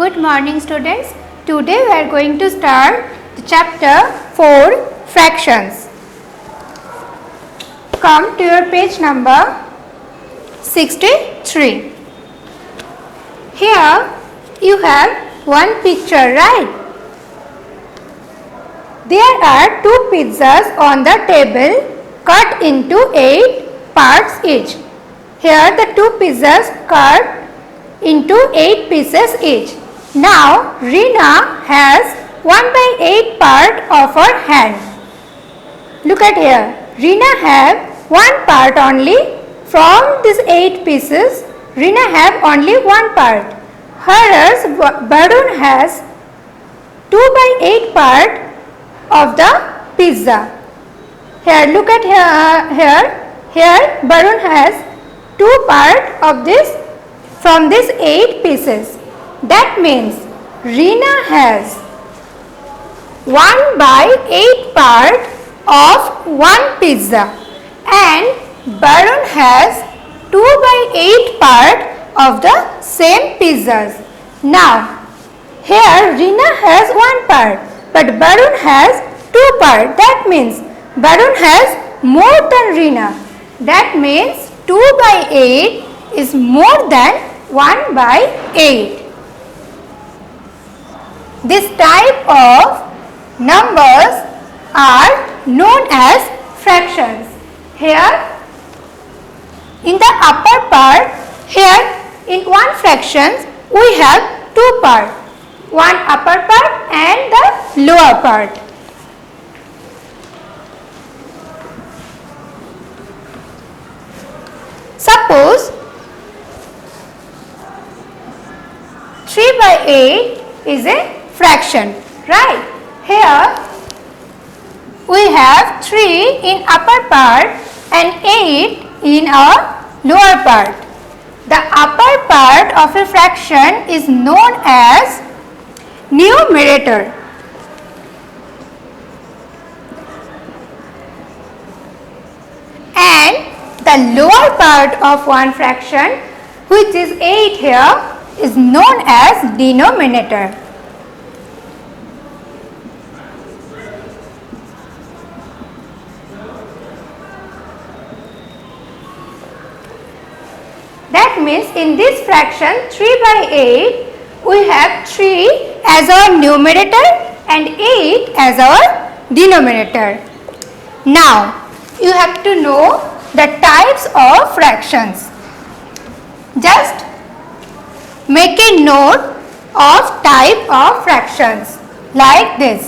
Good morning students. Today we are going to start the chapter 4 fractions. Come to your page number 63. Here you have one picture, right? There are two pizzas on the table cut into 8 parts each. Here the two pizzas cut into 8 pieces each. Now Reena has 1/8 part of her hand. Look at here. Reena have one part only from these 8 pieces. Reena have only one part. Whereas Barun has 2/8 part of the pizza. Here look at here Barun has 2 part of this from these 8 pieces. That means Reena has 1/8 part of one pizza and Barun has 2/8 part of the same pizzas. Now here Reena has one part but Barun has 2 part. That means Barun has more than Reena. That means 2/8 is more than 1/8. This type of numbers are known as fractions. Here in the upper part, here in one fraction we have 2 parts. One upper part and the lower part. Suppose 3/8 is a fraction, right? Here we have 3 in upper part and 8 in our lower part. The upper part of a fraction is known as numerator. And the lower part of one fraction, which is 8 here, is known as denominator. That means in this fraction 3/8 we have 3 as our numerator and 8 as our denominator. Now you have to know the types of fractions. Just make a note of type of fractions like this.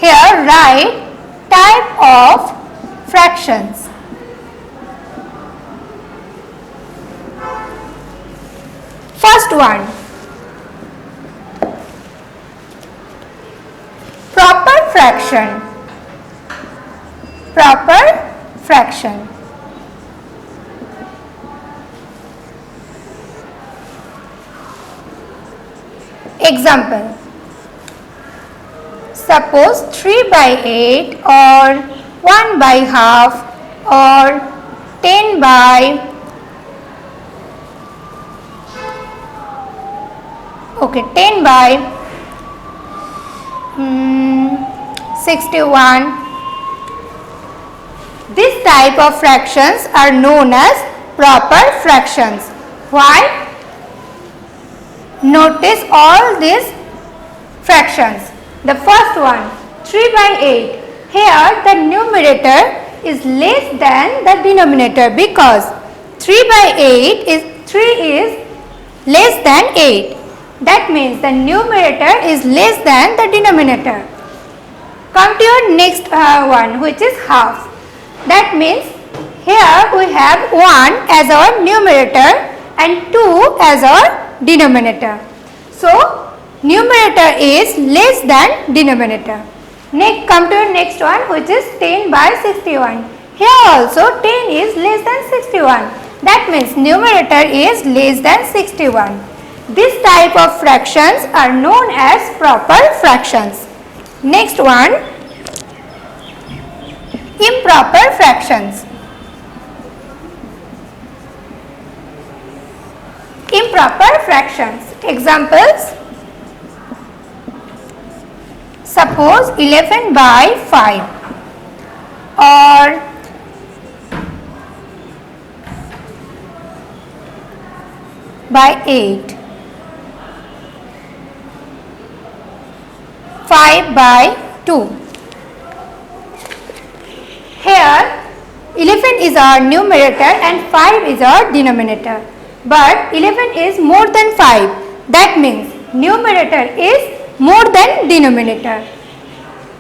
Here write type of fractions. First one, proper fraction. Proper fraction. Example, suppose 3/8 or 1/2 or 10 by 61. This type of fractions are known as proper fractions. Why? Notice all these fractions. The first one, 3/8. Here the numerator is less than the denominator because 3/8 is less than 8. That means the numerator is less than the denominator. Come to your next one, which is half. That means here we have 1 as our numerator and 2 as our denominator. So numerator is less than denominator. Next, come to your next one, which is 10/61. Here also 10 is less than 61. That means numerator is less than 61. This type of fractions are known as proper fractions. Next one, improper fractions. Improper fractions. Examples, Suppose 11 by 5 or by 8, 5 by 2. Here 11 is our numerator and 5 is our denominator. But 11 is more than 5. That means numerator is more than denominator.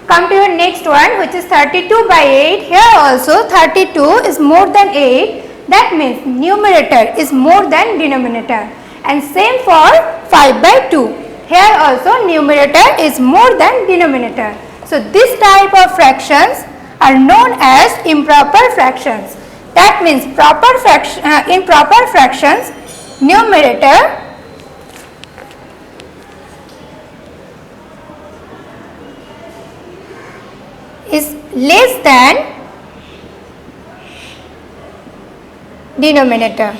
Come to your next one, which is 32 by 8. Here also 32 is more than 8. That means numerator is more than denominator. And same for 5 by 2. Here also numerator is more than denominator. So this type of fractions are known as improper fractions. That means improper fractions, numerator is less than denominator.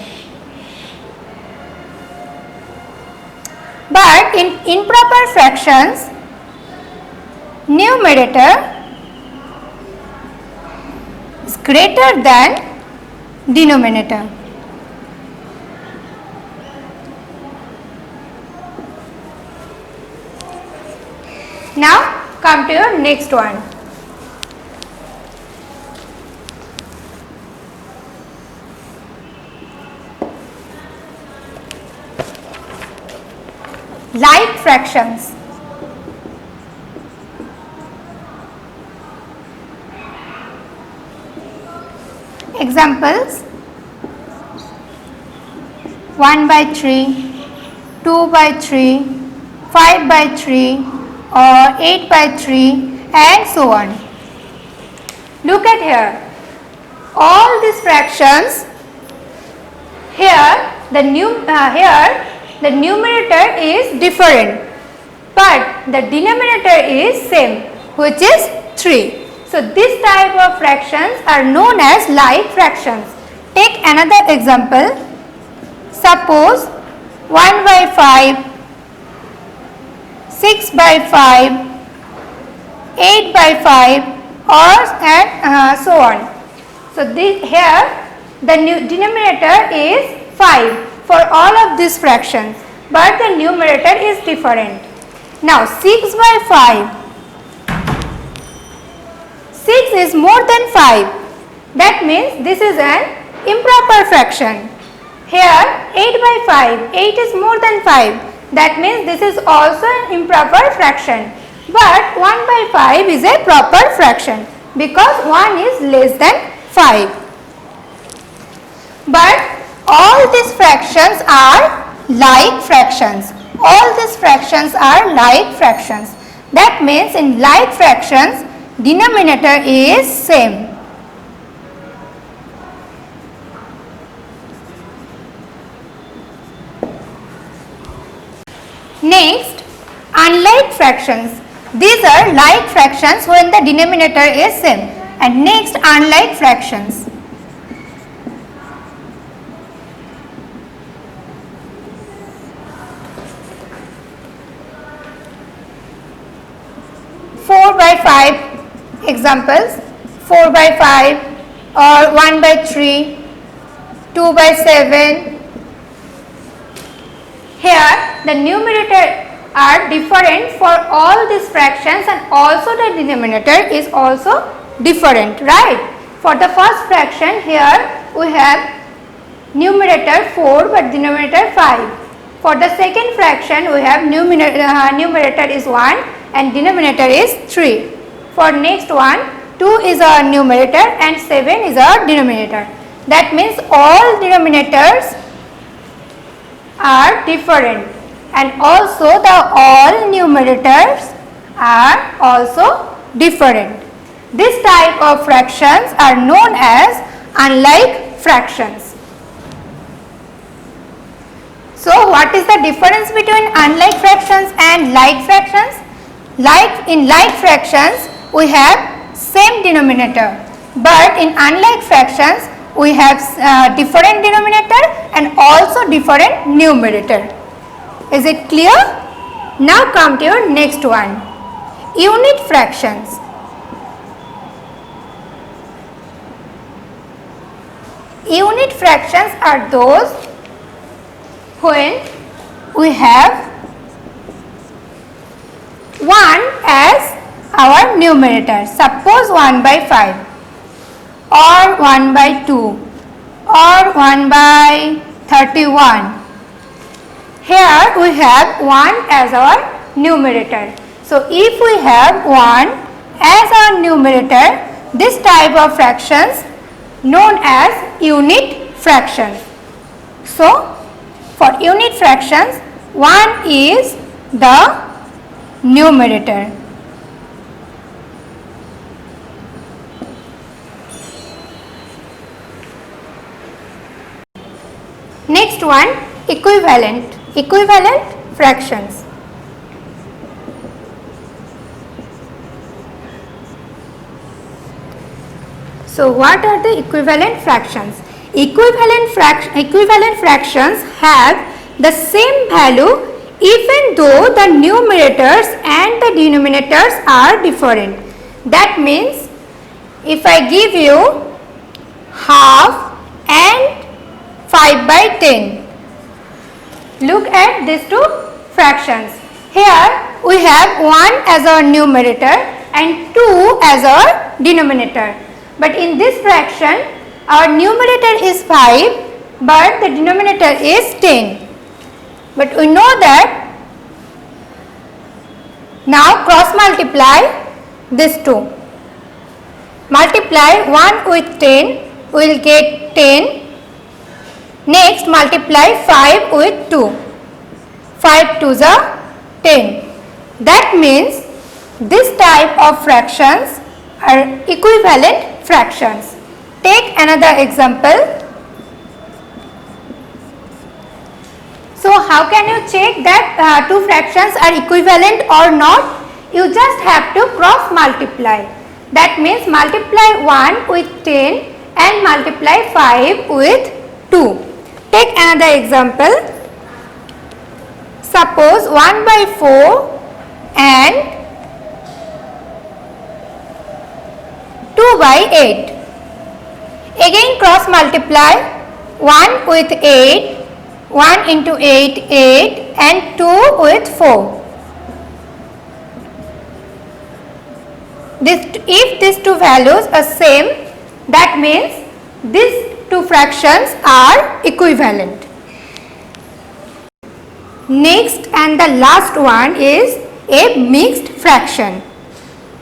But in improper fractions, numerator is greater than denominator. Now come to your next one. Like fractions. Examples: 1 by 3, 2 by 3, 5 by 3 or 8 by 3 and so on. Look at here. All these fractions, here the numerator is different, but the denominator is same, which is 3. So this type of fractions are known as like fractions. Take another example. Suppose 1 by 5, 6 by 5, 8 by 5 or and so on. So here the denominator is 5 for all of these fractions, but the numerator is different. Now 6 by 5, 6 is more than 5. That means this is an improper fraction. Here 8 by 5, 8 is more than 5. That means this is also an improper fraction. But 1 by 5 is a proper fraction because 1 is less than 5. But all these fractions are like fractions. All these fractions are like fractions. That means in like fractions, denominator is same. Next, unlike fractions. These are like fractions when the denominator is same. And next, unlike fractions. By 5 examples, 4 by 5 or 1 by 3, 2 by 7. Here the numerator are different for all these fractions and also the denominator is also different, right? For the first fraction here we have numerator 4 but denominator 5. For the second fraction we have numerator is 1 and denominator is 3. For next one, 2 is our numerator and 7 is our denominator. That means all denominators are different and also the all numerators are also different. This type of fractions are known as unlike fractions. So what is the difference between unlike fractions and like fractions? In like fractions we have same denominator, but in unlike fractions we have different denominator and also different numerator. Is it clear? Now come to your next one. unit fractions. Unit fractions are those when we have 1 as our numerator. Suppose 1 by 5 or 1 by 2 or 1 by 31. Here we have 1 as our numerator. So if we have 1 as our numerator, this type of fractions known as unit fractions. So for unit fractions, 1 is the numerator. Next one, equivalent fractions. So what are the equivalent fractions? Equivalent fractions have the same value even though the numerators and the denominators are different. That means if I give you half and 5 by 10, look at these two fractions. Here we have 1 as our numerator and 2 as our denominator. But in this fraction, our numerator is 5 but the denominator is 10. But we know that now cross multiply these two. Multiply 1 with 10, we will get 10. Next multiply 5 with 2. 5 2s are 10. That means this type of fractions are equivalent fractions. Take another example. So how can you check that two fractions are equivalent or not? You just have to cross multiply. That means multiply 1 with 10 and multiply 5 with 2. Take another example. Suppose 1 by 4 and 2 by 8. Again cross multiply 1 with 8, 1 into 8, 8 and 2 with 4. If these two values are same, that means these two fractions are equivalent. Next and the last one is a mixed fraction.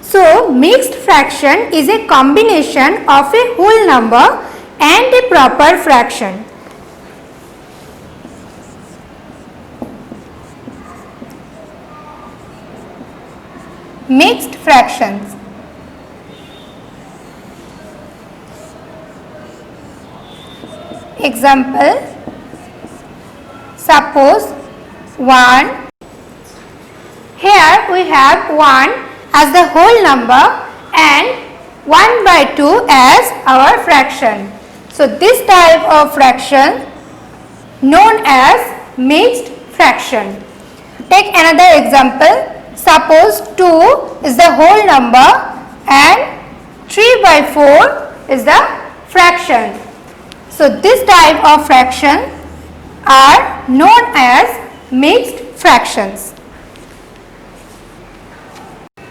So mixed fraction is a combination of a whole number and a proper fraction. Mixed fractions. Example, suppose 1. Here we have 1 as the whole number and 1 by 2 as our fraction. So this type of fraction known as mixed fraction. Take another example. Suppose 2 is the whole number and 3 by 4 is the fraction. So this type of fraction are known as mixed fractions.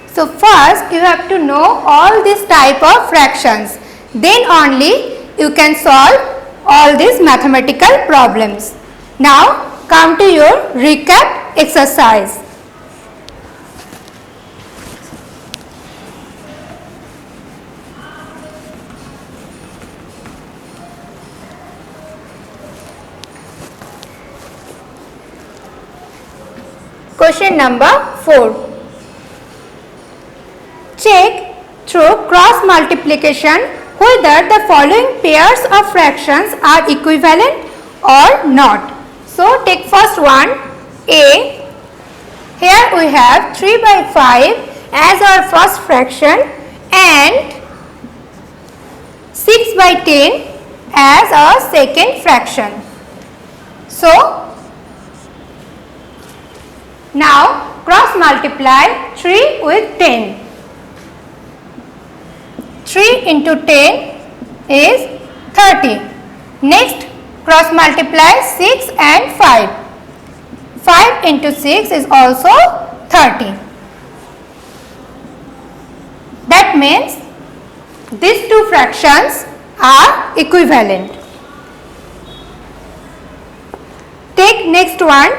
So first you have to know all these type of fractions. Then only you can solve all these mathematical problems. Now come to your recap exercise. Question number 4. Check through cross multiplication whether the following pairs of fractions are equivalent or not. So take first one, A. Here we have 3 by 5 as our first fraction and 6 by 10 as our second fraction. So now cross multiply 3 with 10. 3 into 10 is 30. Next, cross multiply 6 and 5. 5 into 6 is also 30. That means these two fractions are equivalent. Take next one.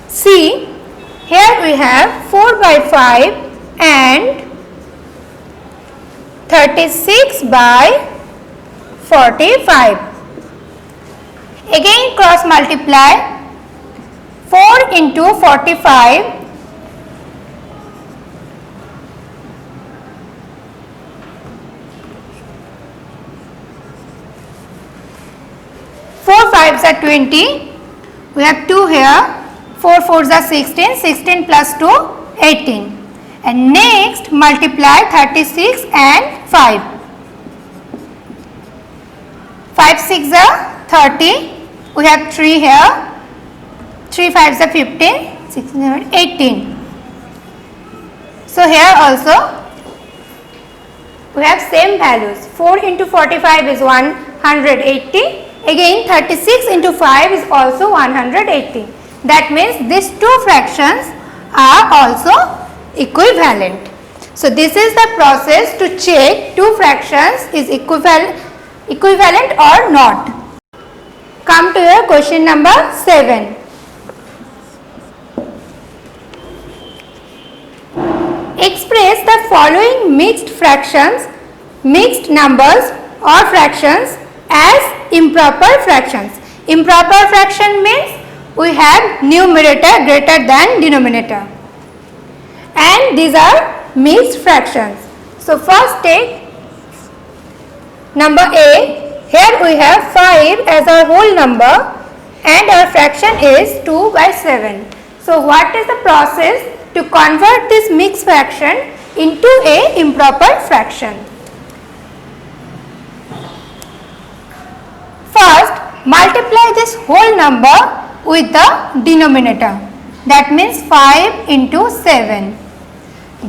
See, here we have 4 by 5 and 36 by 45. Again cross multiply 4 into 45. 4 5s are 20. We have 2 here. 4 4s are 16. 16 plus 2, 18. And next multiply 36 and 5. 5 6 are 30. We have 3 here. 3 5s are 15. 6 7 18. So here also we have same values. 4 into 45 is 180. Again 36 into 5 is also 180. That means these two fractions are also equivalent. So this is the process to check two fractions is equivalent or not. Come to your question number 7. Express the following mixed fractions, mixed numbers or fractions as improper fractions. Improper fraction means we have numerator greater than denominator. And these are mixed fractions. So first take number A. Here we have 5 as our whole number and our fraction is 2 by 7. So what is the process to convert this mixed fraction into a improper fraction? First, multiply this whole number with the denominator. That means 5 into 7.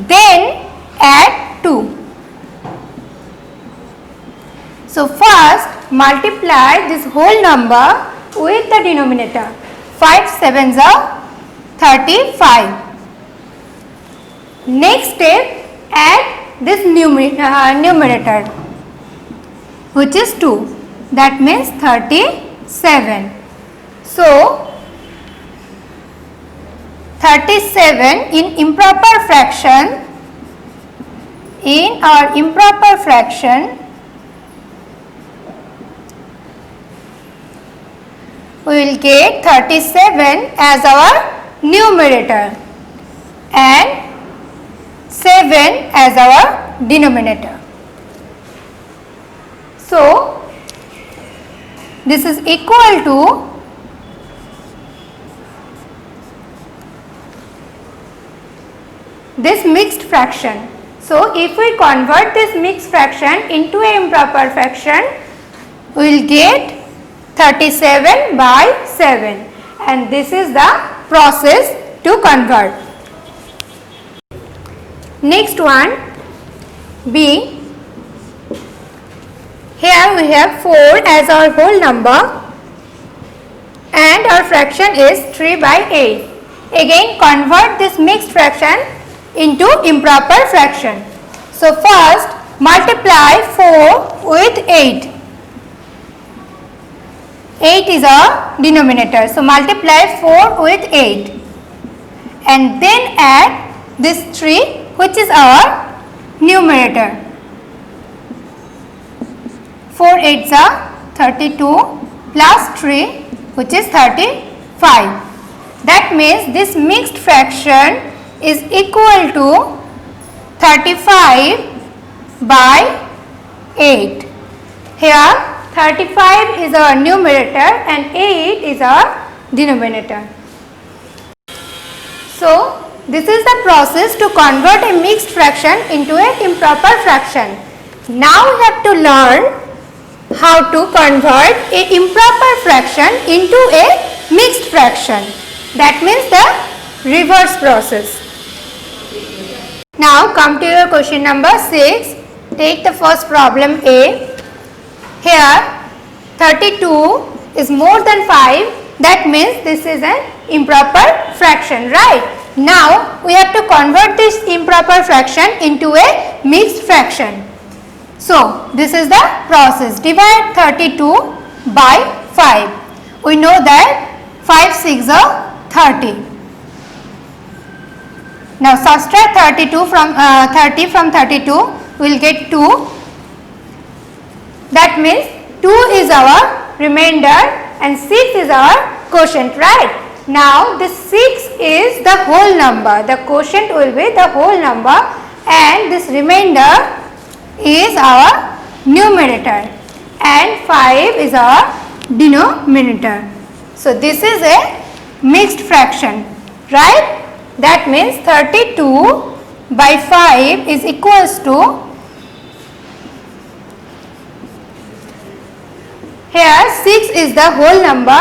Then add 2. So first multiply this whole number with the denominator. 5 7s are 35. Next step, add this numerator which is 2. That means 37. So 37 in improper fraction, in our improper fraction we will get 37 as our numerator and 7 as our denominator. So this is equal to this mixed fraction. So if we convert this mixed fraction into a improper fraction, we will get 37 by 7, and this is the process to convert. Next one, B. Here we have 4 as our whole number and our fraction is 3 by 8. Again convert this mixed fraction into improper fraction. So first multiply 4 with 8. 8 is our denominator. So multiply 4 with 8 and then add this 3 which is our numerator. 4 8s are 32 plus 3 which is 35. That means this mixed fraction is equal to 35 by 8. Here 35 is our numerator and 8 is our denominator. So this is the process to convert a mixed fraction into an improper fraction. Now we have to learn how to convert a improper fraction into a mixed fraction. That means the reverse process. Now come to your question number 6. Take the first problem A. Here 32 is more than 5. That means this is an improper fraction, right? Now we have to convert this improper fraction into a mixed fraction. So this is the process. Divide 32 by 5. We know that 5 6 are 30. Now subtract 32 from 30 from 32, we will get 2. That means 2 is our remainder and 6 is our quotient, right? Now this 6 is the whole number, the quotient will be the whole number, and this remainder is our numerator and 5 is our denominator. So this is a mixed fraction, right? That means 32 by 5 is equals to, here 6 is the whole number,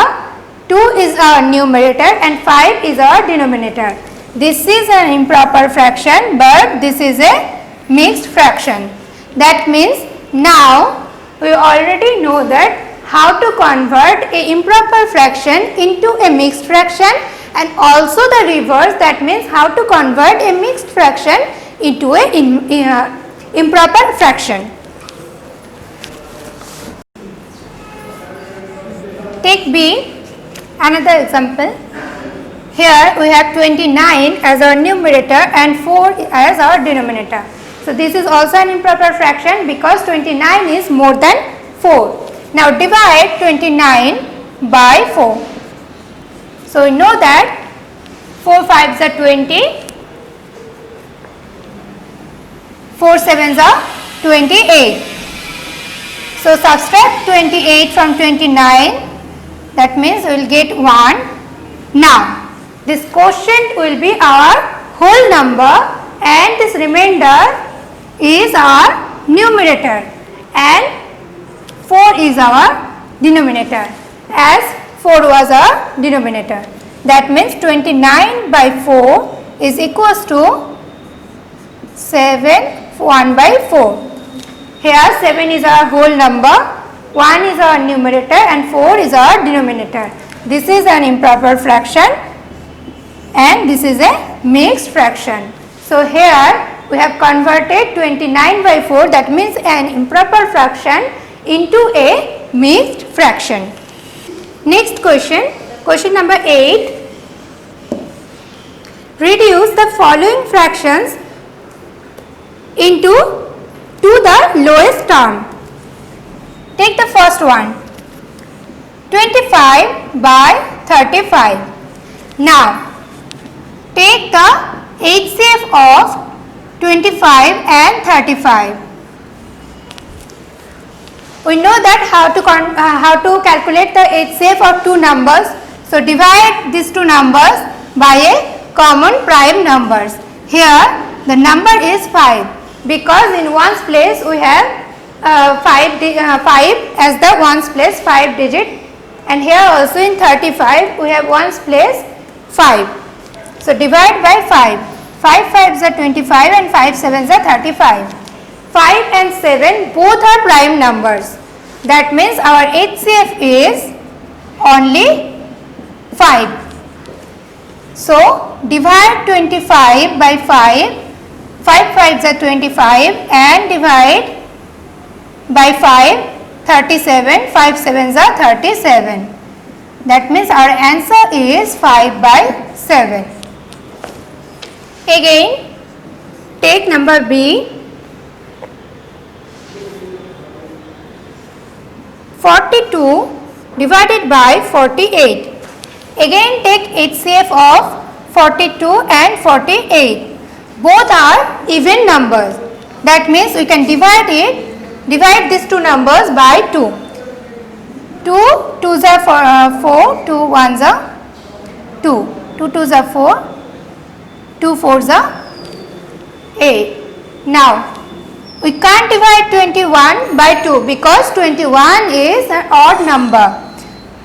2 is our numerator and 5 is our denominator. This is an improper fraction, but this is a mixed fraction. That means now we already know that how to convert a improper fraction into a mixed fraction, and also the reverse, that means how to convert a mixed fraction into a improper fraction. Take B, another example. Here we have 29 as our numerator and 4 as our denominator. So this is also an improper fraction because 29 is more than 4. Now divide 29 by 4. So we know that 4 5s are 20, 4 7s are 28. So subtract 28 from 29, that means we will get 1. Now this quotient will be our whole number and this remainder is our numerator and 4 is our denominator, as 4 was our denominator. That means 29 by 4 is equals to 7 1 by 4. Here 7 is our whole number, 1 is our numerator and 4 is our denominator. This is an improper fraction and this is a mixed fraction. So here we have converted 29 by 4, that means an improper fraction, into a mixed fraction. Next question, question number 8. Reduce the following fractions into to the lowest term. Take the first one, 25 by 35. Now take the HCF of 25 and 35. We know that how to calculate the HCF of two numbers. So divide these two numbers by a common prime numbers. Here the number is 5 because in ones place we have 5 as the ones place 5 digit, and here also in 35 we have ones place 5. So divide by 5. 5 5s are 25 and 5 7s are 35. 5 and 7 both are prime numbers. That means our HCF is only 5. So divide 25 by 5. 5 5s are 25 and divide by 5, 37, 5 7s are 37. That means our answer is 5 by 7. Again take number B, 42 divided by 48. Again take HCF of 42 and 48. Both are even numbers. That means we can divide these two numbers by 2. 2 2s are 4, 2 1s are 2. 2 2s are 4, 2 4s are 8. Now we can't divide 21 by 2 because 21 is an odd number.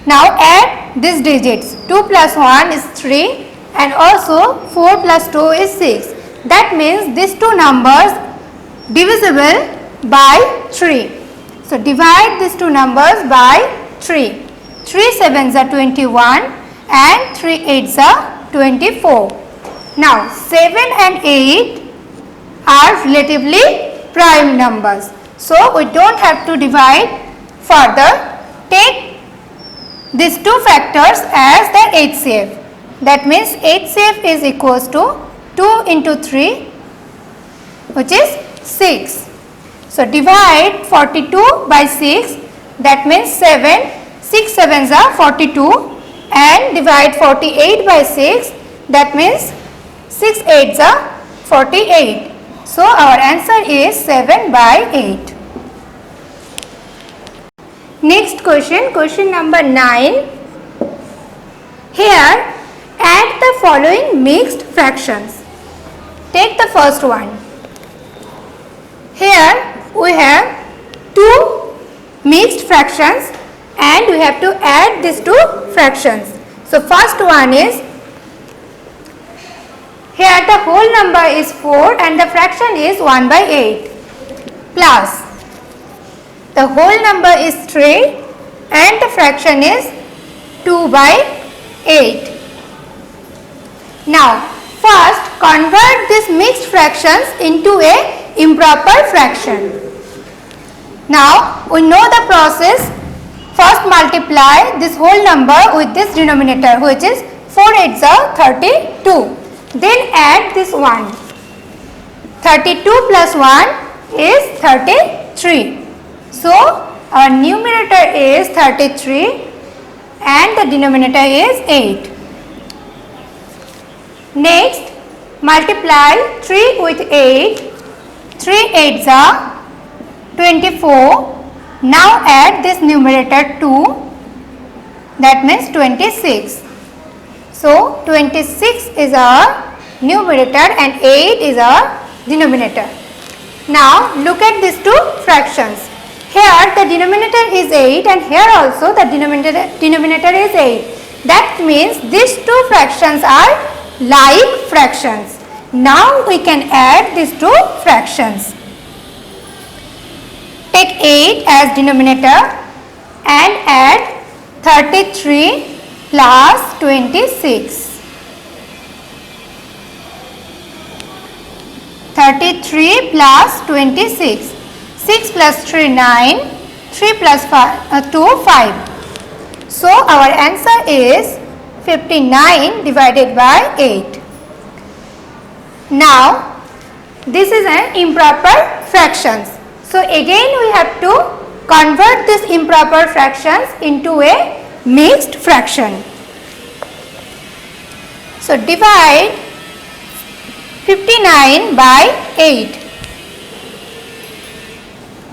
Now add these digits. 2 plus 1 is 3 and also 4 plus 2 is 6. That means these two numbers divisible by 3. So divide these two numbers by 3. 3 sevens are 21 and 3 eights are 24. Now 7 and 8 are relatively prime numbers. So we don't have to divide further. Take these two factors as the HCF. That means HCF is equals to 2 into 3, which is 6. So divide 42 by 6, that means 7, 6 sevens are 42, and divide 48 by 6, that means 6 eights are 48. So our answer is 7 by 8. Next question, question number 9. Here add the following mixed fractions. Take the first one. Here we have two mixed fractions and we have to add these two fractions. So first one is, here the whole number is 4 and the fraction is 1 by 8 plus the whole number is 3 and the fraction is 2 by 8. Now first convert these mixed fractions into a improper fraction. Now we know the process. First multiply this whole number with this denominator, which is 4 eights are 32. Then add this 1. 32 plus 1 is 33. So our numerator is 33 and the denominator is 8. Next multiply 3 with 8. 3 eights are 24. Now add this numerator 2, that means 26. So 26 is our numerator and 8 is our denominator. Now look at these two fractions. Here the denominator is 8 and here also the denominator is 8. That means these two fractions are like fractions. Now we can add these two fractions. Take 8 as denominator and add 33 plus 26. 33 plus 26. 6 plus 3 9. 3 plus 2 5. So our answer is 59 divided by 8. Now this is an improper fractions. So again we have to convert these improper fractions into a mixed fraction. So divide 59 by 8.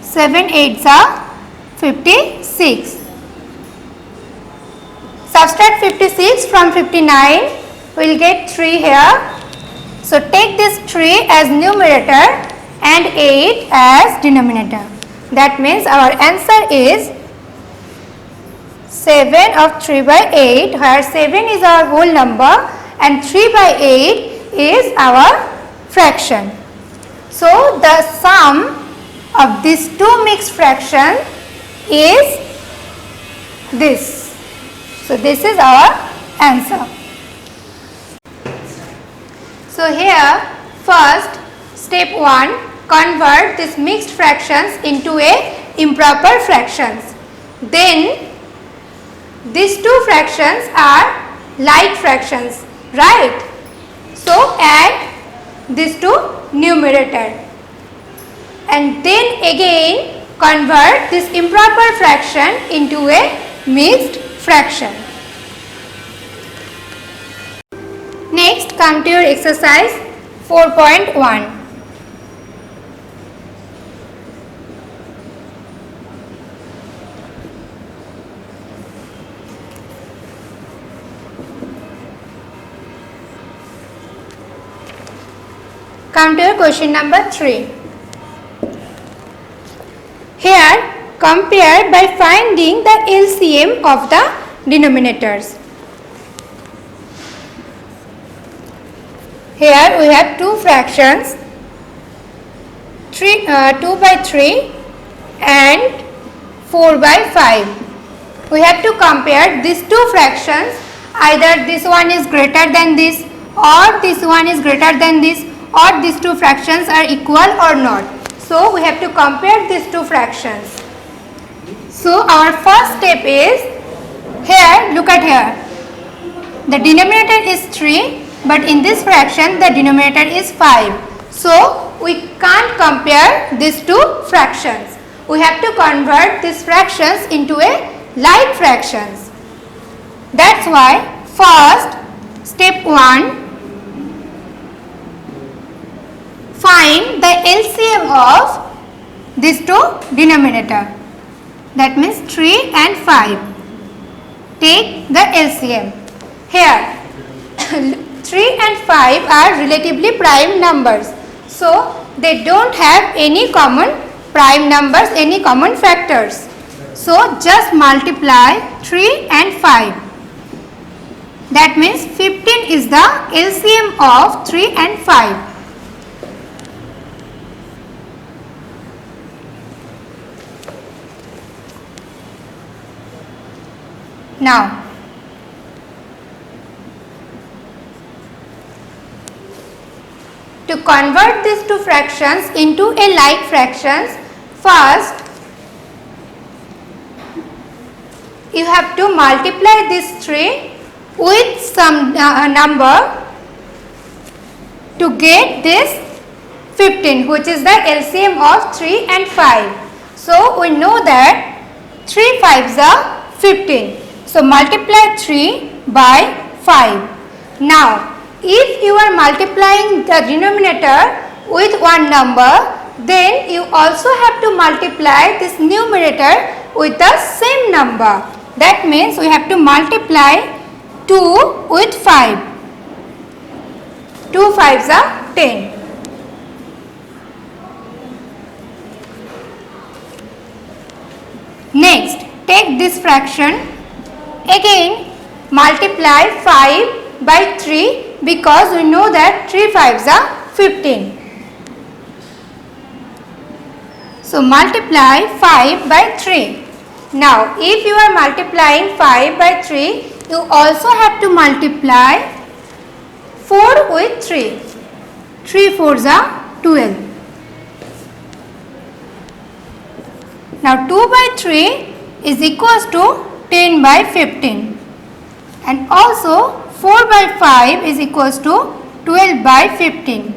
7 eights are 56. Subtract 56 from 59, we will get 3 here. So take this 3 as numerator and 8 as denominator. That means our answer is 7 of 3 by 8, where 7 is our whole number and 3 by 8 is our fraction. So the sum of these two mixed fractions is this. So this is our answer. So here first step 1, convert these mixed fractions into a improper fractions. Then these two fractions are like fractions, right? So add these two numerator and then again convert this improper fraction into a mixed fraction. Next come to your exercise 4.1. Come to your question number 3. Here compare by finding the LCM of the denominators. Here we have two fractions, 2 by 3 and 4 by 5. We have to compare these two fractions, either this one is greater than this or this one is greater than this, or these two fractions are equal or not. So we have to compare these two fractions. So our first step is, here look at here, the denominator is 3 but in this fraction the denominator is 5. So we can't compare these two fractions. We have to convert these fractions into a like fractions. That's why first step 1, find the LCM of these two denominator. That means 3 and 5. Take the LCM. Here 3 and 5 are relatively prime numbers. So they don't have any common prime numbers, any common factors. So just multiply 3 and 5. That means 15 is the LCM of 3 and 5. Now, to convert these two fractions into a like fractions, first you have to multiply this 3 with some number to get this 15, which is the LCM of 3 and 5. So we know that 3 5s are 15. So multiply 3 by 5. Now if you are multiplying the denominator with one number, then you also have to multiply this numerator with the same number. That means we have to multiply 2 with 5. 2 5s are 10. Next, take this fraction. Again multiply 5 by 3 because we know that 3 5s are 15. So multiply 5 by 3. Now if you are multiplying 5 by 3, you also have to multiply 4 with 3. 3 4s are 12. Now 2 by 3 is equals to 10 by 15, and also 4 by 5 is equals to 12 by 15.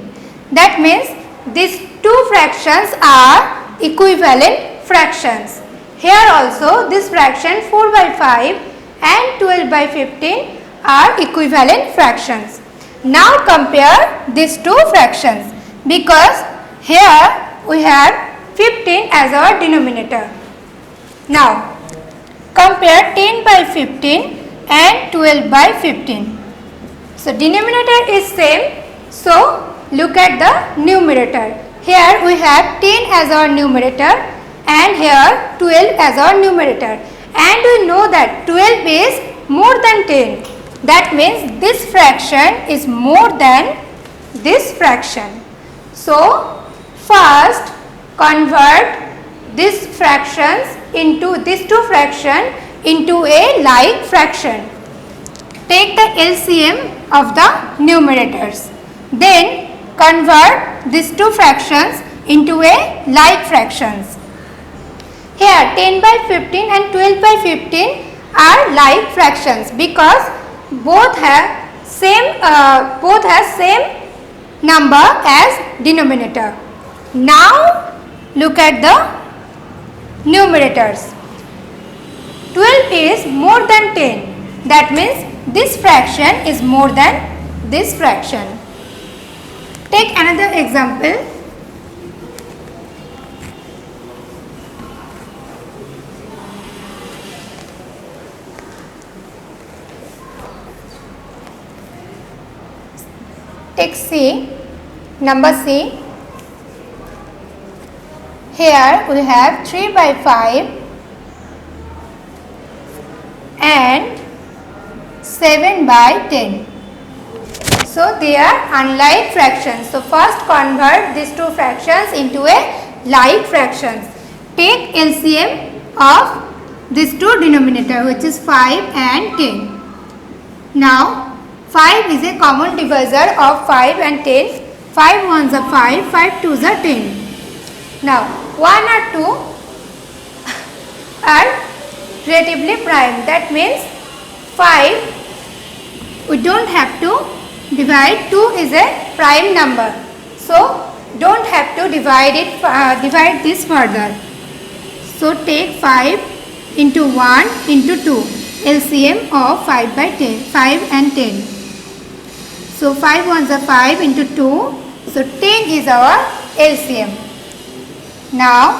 That means these two fractions are equivalent fractions. Here also this fraction 4 by 5 and 12 by 15 are equivalent fractions. Now compare these two fractions, because here we have 15 as our denominator. Now compare 10 by 15 and 12 by 15. So denominator is same. So look at the numerator. Here we have 10 as our numerator and here 12 as our numerator. And we know that 12 is more than 10. That means this fraction is more than this fraction. So first convert these fractions into these two fractions into a like fraction. Take the LCM of the numerators. Then convert these two fractions into a like fractions. Here 10 by 15 and 12 by 15 are like fractions because both have same number as denominator. Now look at the numerators. 12 is more than 10. That means this fraction is more than this fraction. Take another example. Take C, number C. Here we have 3 by 5 and 7 by 10. So they are unlike fractions. So first convert these two fractions into a like fractions. Take LCM of these two denominator, which is 5 and 10. Now 5 is a common divisor of 5 and 10. 5 ones are 5, 5 2s are 10. Now 1 or 2 are relatively prime. That means 5 we don't have to divide. 2 is a prime number, so don't have to divide it. Divide this further. So take 5 into 1 into 2. LCM of 5 by 10. 5 and 10. So 5 ones are 5 into 2. So 10 is our LCM. Now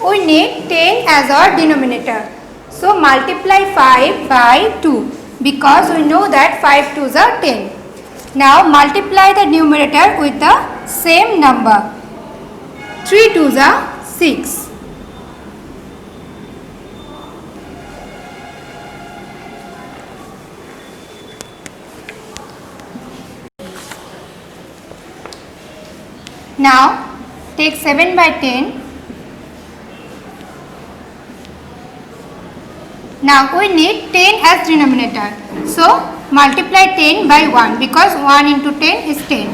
we need 10 as our denominator. So multiply 5 by 2 because we know that 5 2s are 10. Now multiply the numerator with the same number. 3 2s are 6. Now take 7 by 10. Now we need 10 as denominator. So multiply 10 by 1 because 1 into 10 is 10.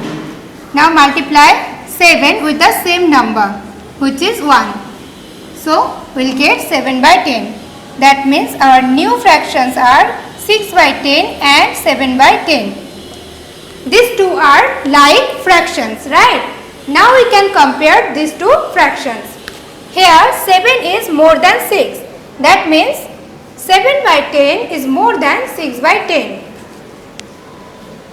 Now multiply 7 with the same number, which is 1. So we will get 7 by 10. That means our new fractions are 6 by 10 and 7 by 10. These two are like fractions, right? Now we can compare these two fractions. Here 7 is more than 6. That means 7 by 10 is more than 6 by 10.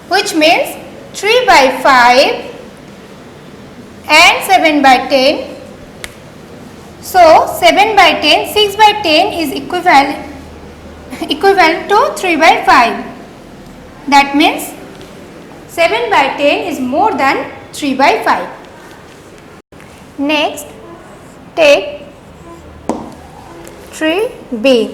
Which means 3 by 5 and 7 by 10. So 7 by 10, 6 by 10 is equivalent to 3 by 5. That means 7 by 10 is more than 3 by 5. Next, take 3b.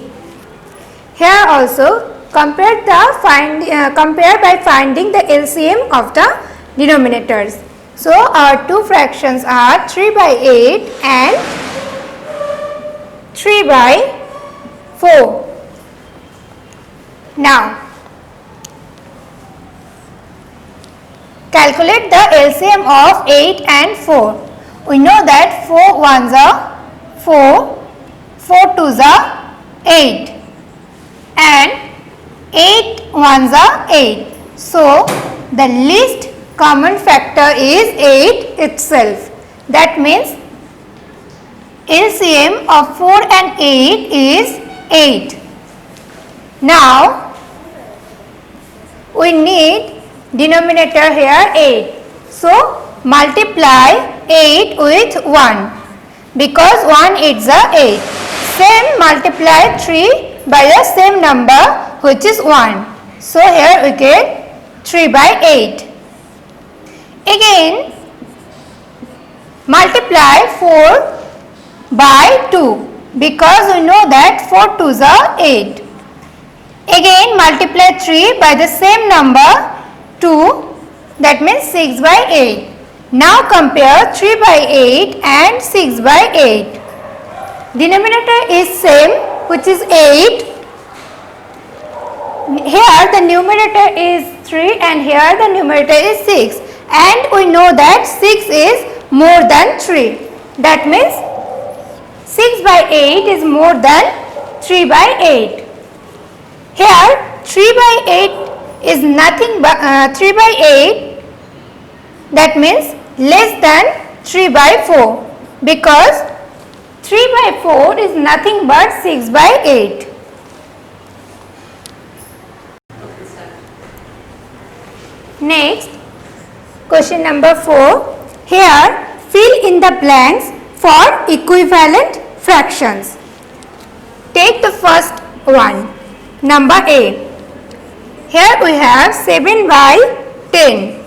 Here also compare by finding the LCM of the denominators. So our two fractions are 3 by 8 and 3 by 4. Now calculate the LCM of 8 and 4. We know that 4 ones are 4, 4 twos are 8 and 8 ones are 8. So the least common factor is 8 itself. That means LCM of 4 and 8 is 8. Now we need denominator here 8. So multiply 8 with 1 because 1 8s are 8. Same multiply 3 by the same number, which is 1. So here we get 3 by 8. Again multiply 4 by 2 because we know that 4 2s are 8. Again multiply 3 by the same number 2, that means 6 by 8. Now compare 3 by 8 and 6 by 8. Denominator is same, which is 8. Here the numerator is 3 and here the numerator is 6. And we know that 6 is more than 3. That means 6 by 8 is more than 3 by 8. Here 3 by 8 is nothing but 3 by 8, that means less than 3 by 4 because 3 by 4 is nothing but 6 by 8. Next, question number 4. Here fill in the blanks for equivalent fractions. Take the first one, number A. Here we have 7 by 10.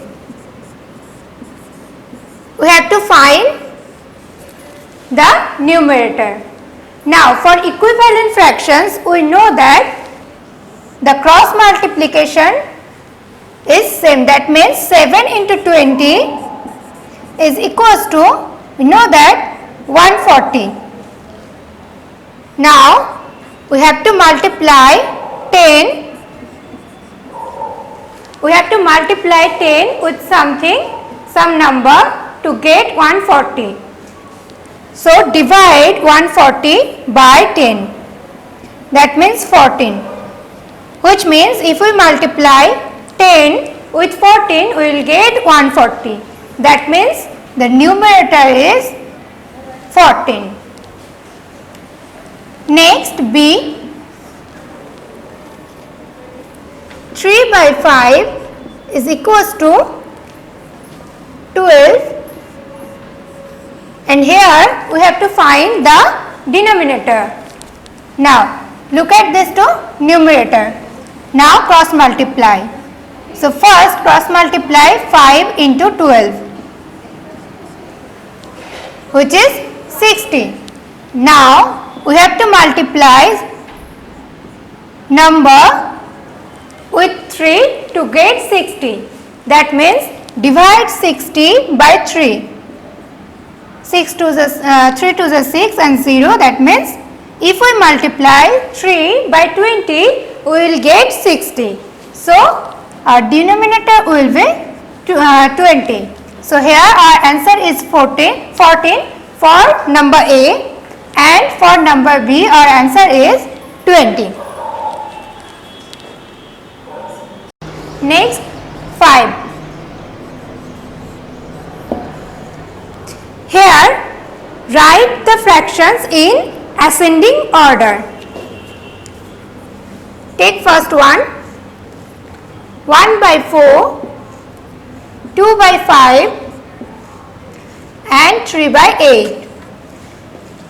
We have to find the numerator. Now for equivalent fractions, we know that the cross multiplication is same. That means 7 into 20 is equals to, we know that 140. Now we have to multiply 10. We have to multiply 10 with something, some number to get 140. So divide 140 by 10. That means 14. Which means if we multiply 10 with 14, we will get 140. That means the numerator is 14. Next, B. 3 by 5 is equals to 12, and here we have to find the denominator. Now look at this to numerator. Now cross multiply. So first cross multiply 5 into 12, which is 60. Now we have to multiply number with 3 to get 60. That means divide 60 by 3. 3 to the 6 and 0. That means if we multiply 3 by 20, we will get 60. So our denominator will be 20. So here our answer is 14 for number A, and for number B our answer is 20. Next, 5. Here write the fractions in ascending order. Take first one, 1 by 4, 2 by 5 and 3 by 8.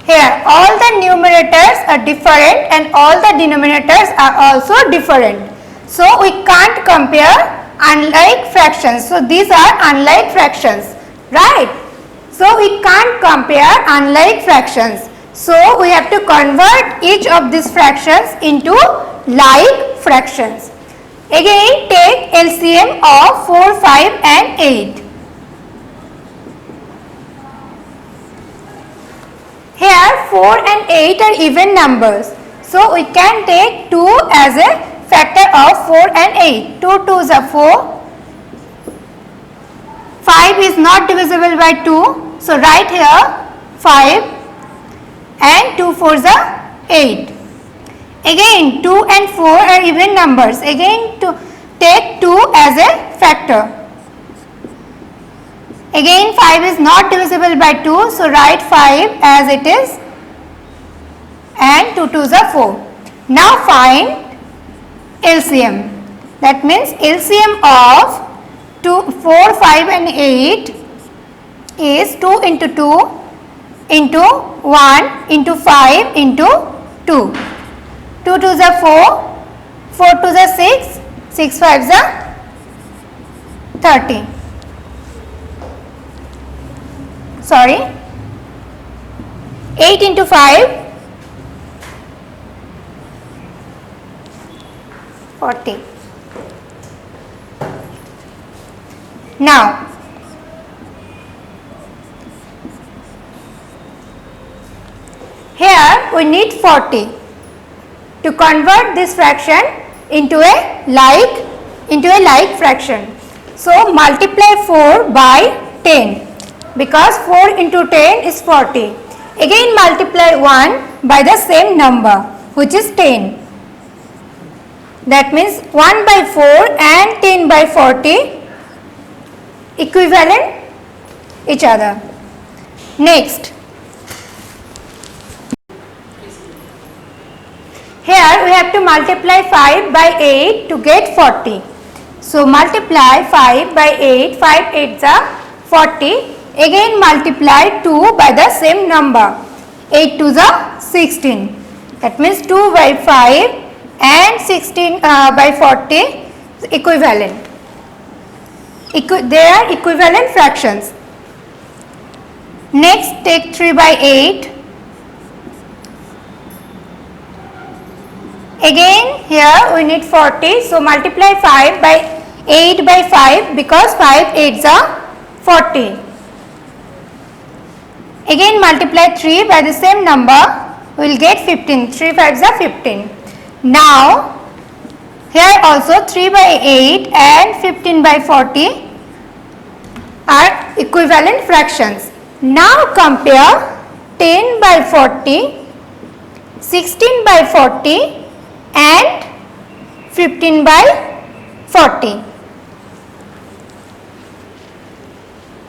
Here all the numerators are different and all the denominators are also different. So we can't compare unlike fractions. So these are unlike fractions, right? So we can't compare unlike fractions. So we have to convert each of these fractions into like fractions. Again take LCM of 4, 5 and 8. Here 4 and 8 are even numbers. So we can take 2 as a factor of 4 and 8. 2 2s are 4. 5 is not divisible by 2. So write here 5 and 2 4s are 8. Again 2 and 4 are even numbers. Again to take 2 as a factor. Again 5 is not divisible by 2. So write 5 as it is and 2 2s are 4. Now find LCM. That means LCM of 4, 5 and 8 is 2 into 2 into 1 into 5 into 2. 2 2s are 4, 4 2s are 6, 6 5s are 30. Sorry, 8 into 5, 40. Now here we need 40 to convert this fraction into a like fraction. So multiply 4 by 10 because 4 into 10 is 40. Again multiply 1 by the same number, which is 10. That means 1 by 4 and 10 by 40 equivalent each other. Next, here we have to multiply 5 by 8 to get 40. So multiply 5 by 8, 5 8s are 40. Again multiply 2 by the same number, 8 2s are 16. That means 2 by 5 and 16 by 40 equivalent. They are equivalent fractions. Next, take 3 by 8. Again here we need 40, so multiply 5 by 8 by 5 because 5 8s are 40. Again multiply 3 by the same number, we will get 15. 3 5s are 15. Now here also 3 by 8 and 15 by 40 are equivalent fractions. Now compare 10 by 40, 16 by 40 and 15 by 40.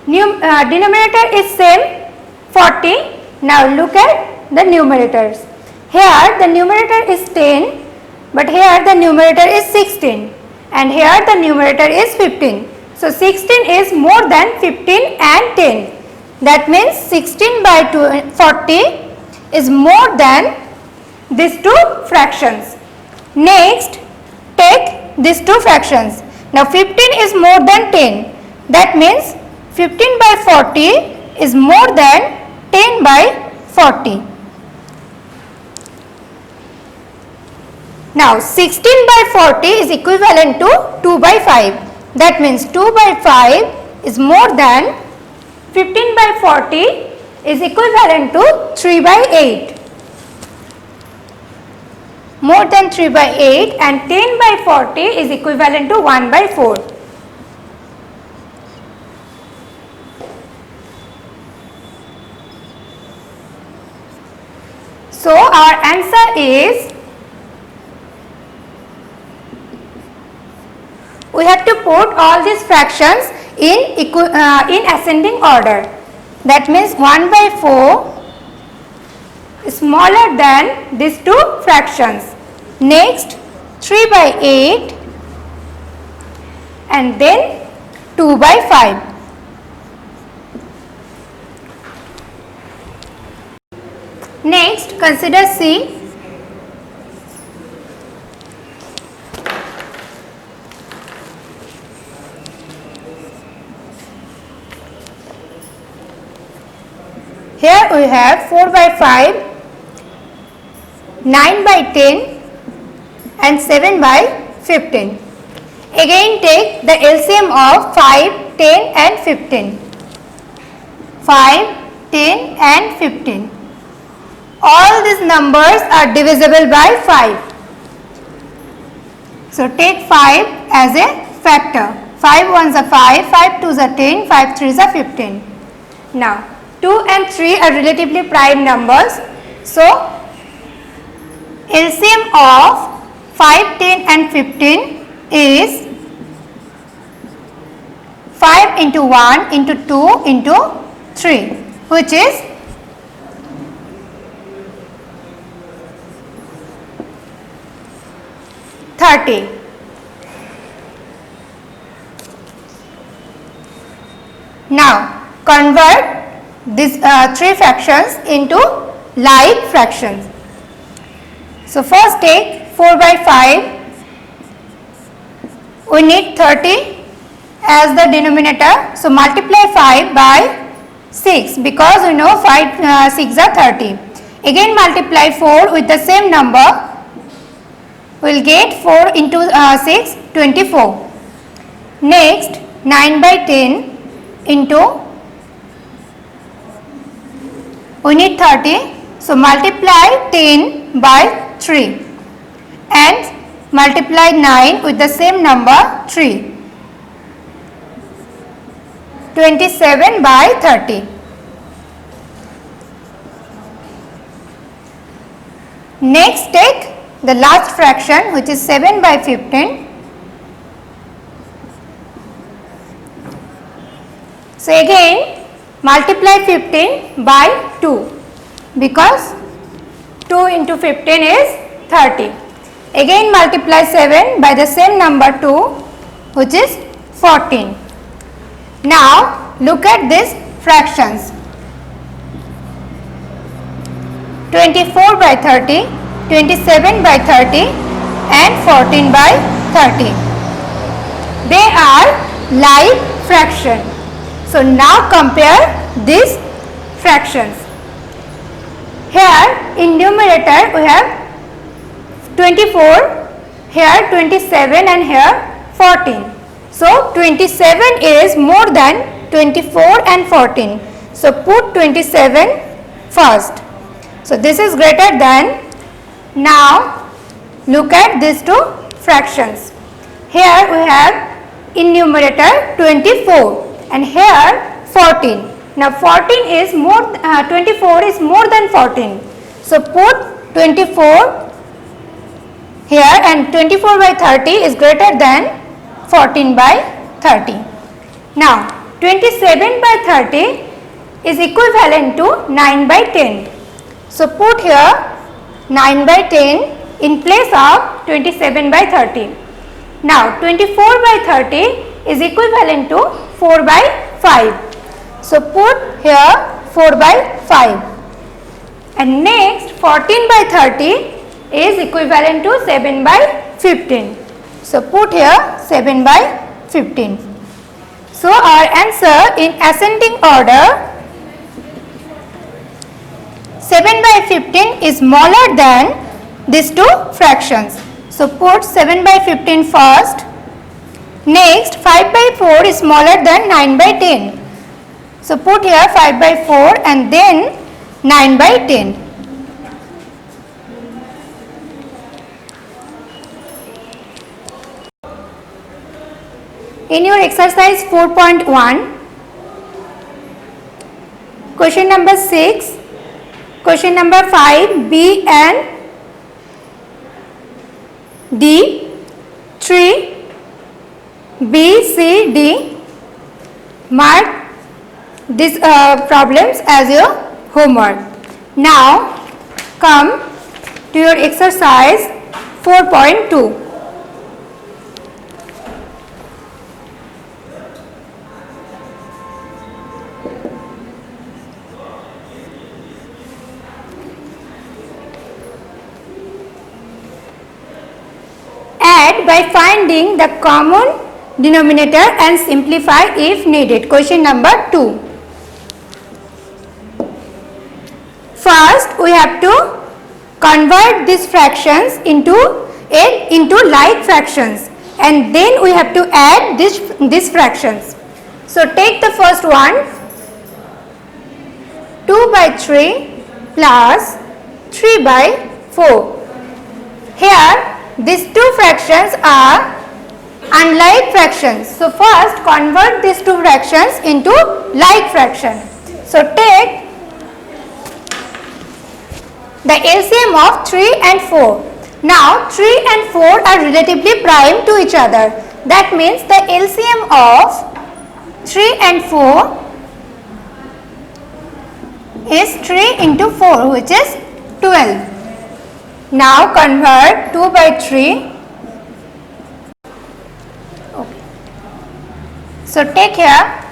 Denominator is same 40. Now look at the numerators. Here the numerator is 10, but here the numerator is 16 and here the numerator is 15. So 16 is more than 15 and 10. That means 16 by 40 is more than these two fractions. Next, take these two fractions. Now 15 is more than 10. That means 15 by 40 is more than 10 by 40. Now 16 by 40 is equivalent to 2 by 5. That means 2 by 5 is more than 15 by 40 is equivalent to 3 by 8. More than 3 by 8 and 10 by 40 is equivalent to 1 by 4. So our answer is, we have to put all these fractions in ascending order. That means 1 by 4 is smaller than these two fractions. Next 3 by 8 and then 2 by 5. Next, consider C. Here we have 4 by 5, 9 by 10 and 7 by 15. Again take the LCM of 5, 10 and 15. 5, 10 and 15. All these numbers are divisible by 5. So take 5 as a factor. 5 ones are 5, 5 twos are 10, 5 threes are 15. Now 2 and 3 are relatively prime numbers. So LCM of 5, 10 and 15 is 5 into 1 into 2 into 3, which is 30. Now convert these three fractions into like fractions. So first take 4 by 5, we need 30 as the denominator. So multiply 5 by 6 because we know 5 6 are 30. Again multiply 4 with the same number, we will get 4 into 6, 24. Next 9 by 10 into, we need 30. So multiply 10 by 3 and multiply 9 with the same number 3. 27 by 30. Next take the last fraction, which is 7 by 15. So again multiply 15 by 2 because 2 into 15 is 30. Again multiply 7 by the same number 2, which is 14. Now look at these fractions. 24 by 30, 27 by 30 and 14 by 30. They are like fraction. So now compare these fractions. Here in numerator we have 24, here 27 and here 14. So 27 is more than 24 and 14. So put 27 first. So this is greater than. Now look at these two fractions. Here we have in numerator 24 and here 14. Now 14 is more, 24 is more than 14. So put 24 here and 24 by 30 is greater than 14 by 30. Now 27 by 30 is equivalent to 9 by 10. So put here 9 by 10 in place of 27 by 30. Now 24 by 30 is equivalent to 4 by 5. So put here 4 by 5. And next 14 by 30 is equivalent to 7 by 15. So put here 7 by 15. So our answer in ascending order 7 by 15 is smaller than these two fractions. So put 7 by 15 first. Next 5 by 4 is smaller than 9 by 10. So put here 5 by 4 and then 9 by 10. In your exercise 4.1, question number 6, question number 5, B and D, 3, B, C, D, mark these problems as your homework. Now come to your exercise 4.2. Add by finding the common denominator and simplify if needed. Question number 2. First we have to convert these fractions into like fractions and then we have to add these fractions. So take the first one, 2 by 3 plus 3 by 4. Here these two fractions are unlike fractions. So first convert these two fractions into like fraction. So take the LCM of 3 and 4. Now 3 and 4 are relatively prime to each other. That means the LCM of 3 and 4 is 3 into 4, which is 12. Now convert 2 by 3. Okay. So take here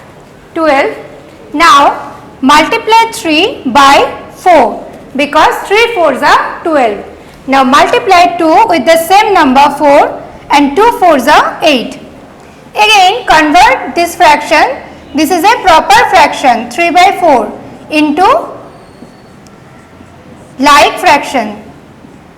12. Now multiply 3 by 4 because 3 4s are 12. Now multiply 2 with the same number 4 and 2 4s are 8. Again convert this fraction. This is a proper fraction 3 by 4 into like fraction.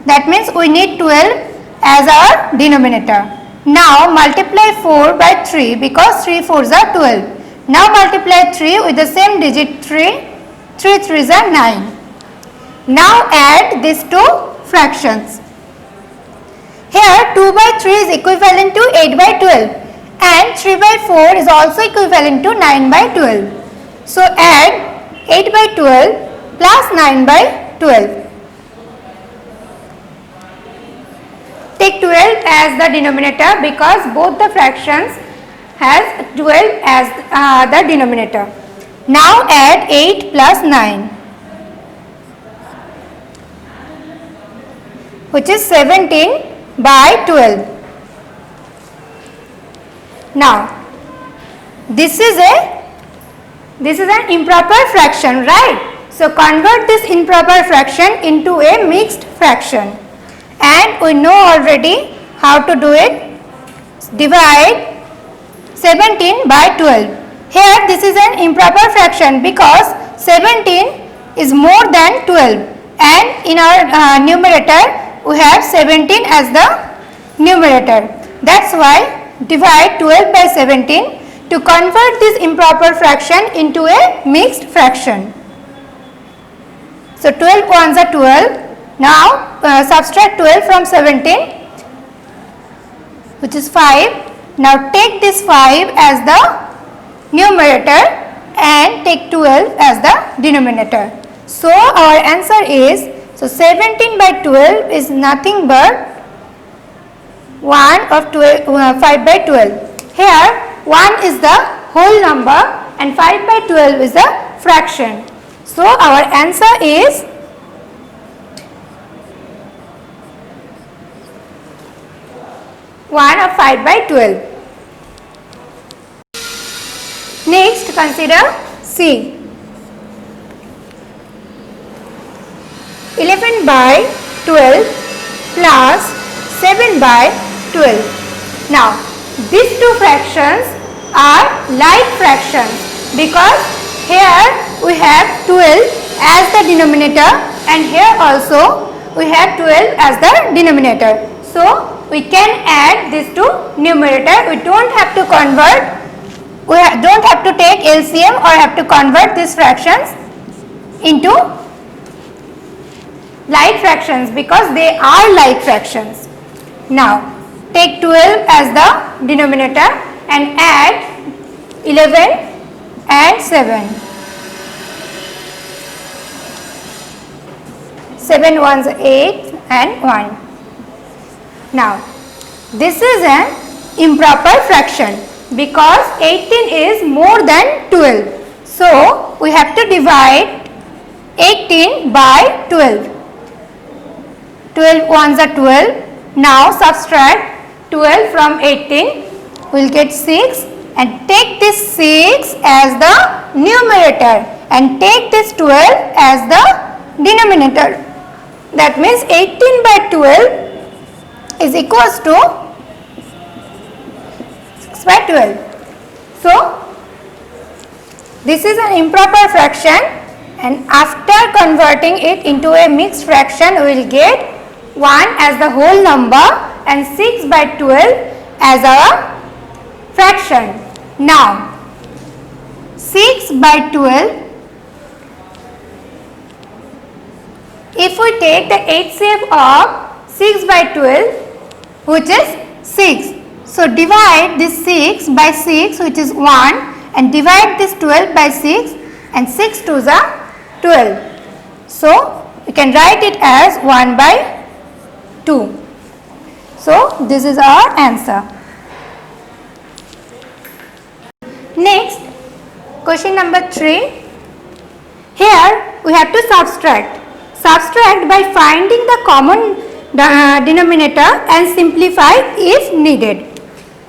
That means we need 12 as our denominator. Now multiply 4 by 3 because 3 4s are 12. Now multiply 3 with the same digit 3. 3 3s are 9. Now add these two fractions. Here 2 by 3 is equivalent to 8 by 12 and 3 by 4 is also equivalent to 9 by 12. So add 8 by 12 plus 9 by 12. Take 12 as the denominator because both the fractions has 12 as the denominator. Now add 8 plus 9, which is 17 by 12. Now this is an improper fraction, right? So convert this improper fraction into a mixed fraction. And we know already how to do it. Divide 17 by 12. Here this is an improper fraction because 17 is more than 12, and in our numerator we have 17 as the numerator. That's why divide 12 by 17 to convert this improper fraction into a mixed fraction. So 12 ones are 12. Now subtract 12 from 17, which is 5. Now take this 5 as the numerator and take 12 as the denominator. So our answer is, so 17 by 12 is nothing but 1 of 5 by 12. Here 1 is the whole number and 5 by 12 is the fraction. So our answer is 1 of 5 by 12. Next, consider C. 11 by 12 plus 7 by 12. Now, these two fractions are like fractions because here we have 12 as the denominator and here also we have 12 as the denominator. So, we can add these two numerator. We don't have to convert, we don't have to take LCM or have to convert these fractions into like fractions because they are like fractions. Now, take 12 as the denominator and add 11 and 7. 7 ones 8 and 1. Now, this is an improper fraction because 18 is more than 12. So, we have to divide 18 by 12. 12 ones are 12. Now, subtract 12 from 18. We will get 6 and take this 6 as the numerator and take this 12 as the denominator. That means 18 by 12 is equals to 6 by 12. So, this is an improper fraction and after converting it into a mixed fraction we will get 1 as the whole number and 6 by 12 as our fraction. Now, 6 by 12, if we take the HCF of 6 by 12, which is 6. So, divide this 6 by 6 which is 1 and divide this 12 by 6 and 6 2s are 12. So, we can write it as 1 by 2. So, this is our answer. Next, question number 3. Here we have to subtract. Subtract by finding the common denominator and simplify if needed.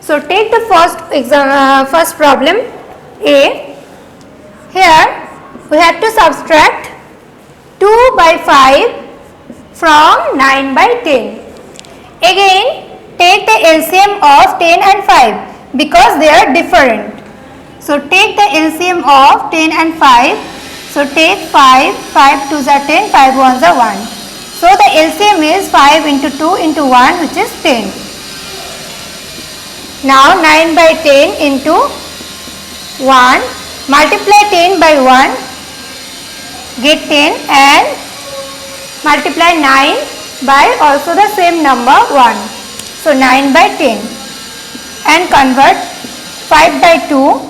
So, take the first problem A. Here we have to subtract 2 by 5 from 9 by 10. Again, take the LCM of 10 and 5 because they are different. So, take the LCM of 10 and 5. So, take 5, 5 2s are 10, 5 1s are 1. So, the LCM is 5 into 2 into 1 which is 10. Now, 9 by 10 into 1, multiply 10 by 1, get 10 and multiply 9 by also the same number 1. So, 9 by 10 and convert 5 by 2.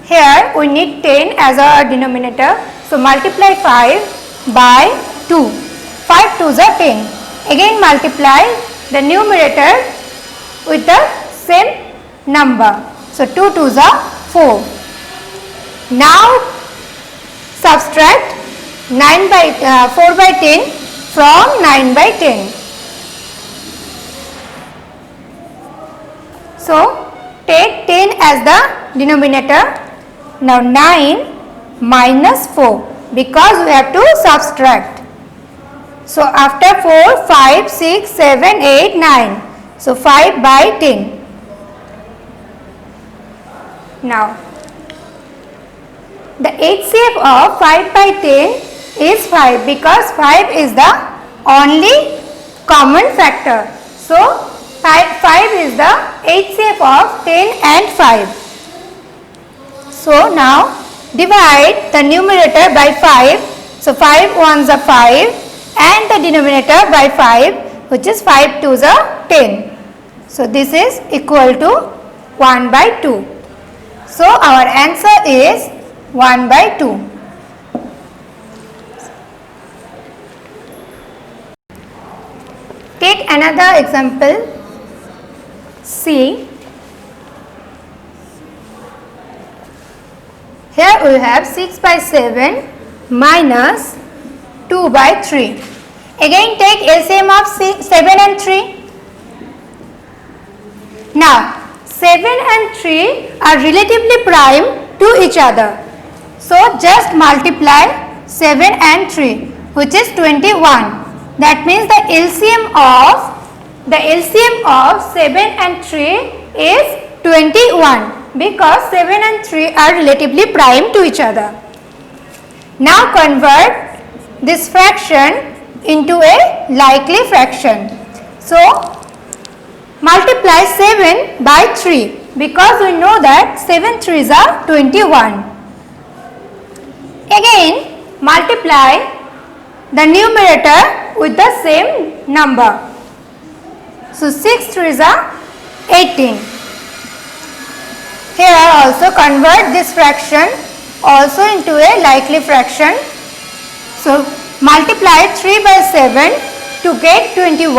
Here we need 10 as our denominator. So, multiply 5 by 2. 5 2s are 10. Again multiply the numerator with the same number. So, 2 2s are 4. Now, subtract 9 by 4 by 10 from 9 by 10. So, take 10 as the denominator. Now, 9 minus 4 because we have to subtract. So, after 4, 5, 6, 7, 8, 9. So, 5 by 10. Now, the HCF of 5 by 10 is 5 because 5 is the only common factor. So 5 is the HCF of 10 and 5. So now divide the numerator by 5. So 5 ones are 5 and the denominator by 5, which is 5 twos are 10. So this is equal to 1 by 2. So our answer is 1 by 2. Take another example. C. Here we have 6 by 7 minus 2 by 3. Again take LCM of 7 and 3. Now 7 and 3 are relatively prime to each other. So just multiply 7 and 3, which is 21. That means the LCM of 7 and 3 is 21 because 7 and 3 are relatively prime to each other. Now convert this fraction into a likely fraction. So multiply 7 by 3 because we know that 7 3s are 21. Again multiply the numerator with the same number. So 6 3s are 18. Here also convert this fraction also into a likely fraction. So multiply 3 by 7 to get 21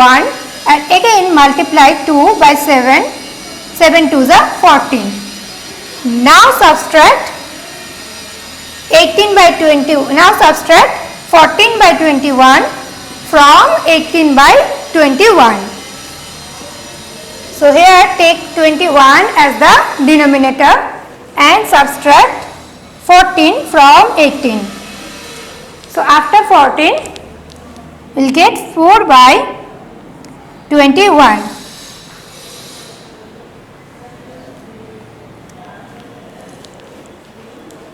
and again multiply 2 by 7. 7 2s are 14. Now subtract 18 by 20. Now subtract 14 by 21 from 18 by 21. So here take 21 as the denominator and subtract 14 from 18. So after 14 we will get 4 by 21.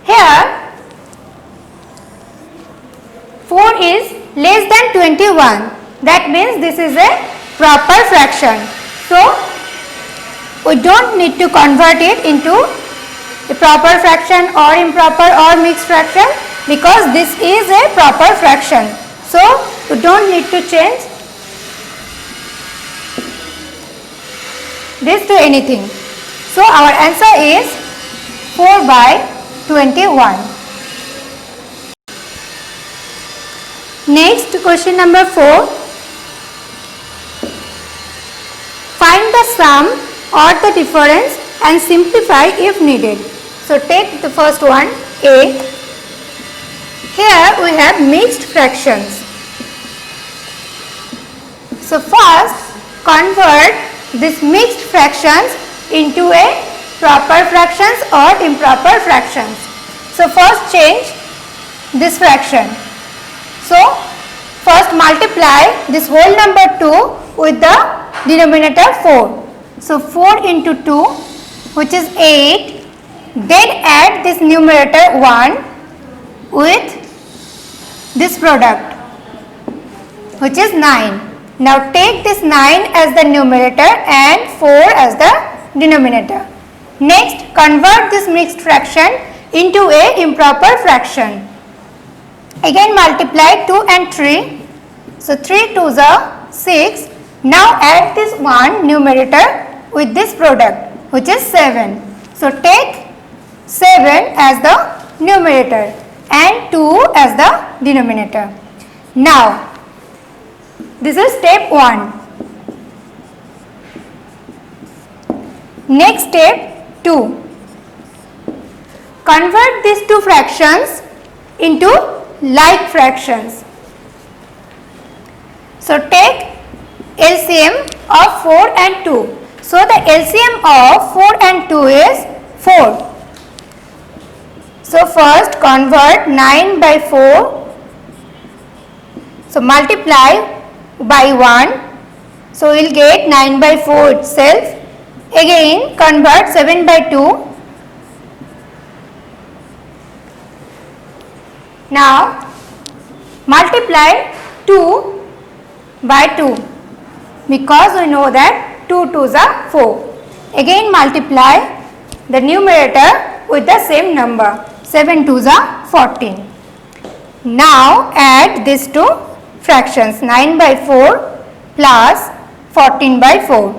Here 4 is less than 21. That means this is a proper fraction. So we don't need to convert it into a proper fraction or improper or mixed fraction because this is a proper fraction. So we don't need to change this to anything. So our answer is 4 by 21. Next question number 4. Find the sum or the difference and simplify if needed. So take the first one, A. Here we have mixed fractions. So first convert these mixed fractions into a proper fractions or improper fractions. So first change this fraction. So first multiply this whole number 2 with the denominator 4. So 4 into 2, which is 8. Then add this numerator 1 with this product, which is 9. Now take this 9 as the numerator and 4 as the denominator. Next convert this mixed fraction into a improper fraction. Again multiply 2 and 3. So 3 2s are 6. Now add this 1 numerator with this product, which is 7. So take 7 as the numerator and 2 as the denominator. Now this is step 1. Next step 2. Convert these two fractions into like fractions. So take LCM of 4 and 2. So the LCM of 4 and 2 is 4. So first convert 9 by 4. So multiply by 1. So we will get 9 by 4 itself. Again convert 7 by 2. Now multiply 2 by 2 because we know that 2 2s are 4. Again multiply the numerator with the same number. 7 2s are 14. Now add these two fractions. 9 by 4 plus 14 by 4.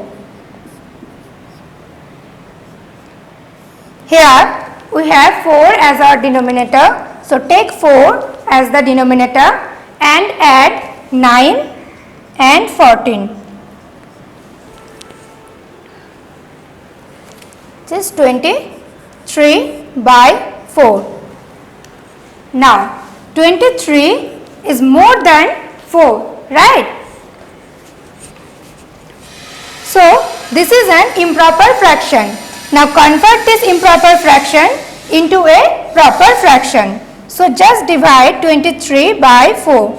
Here we have 4 as our denominator. So take 4 as the denominator and add 9 and 14. This is 23 by 4. Now 23 is more than 4, right? So this is an improper fraction. Now convert this improper fraction into a proper fraction. So just divide 23 by 4.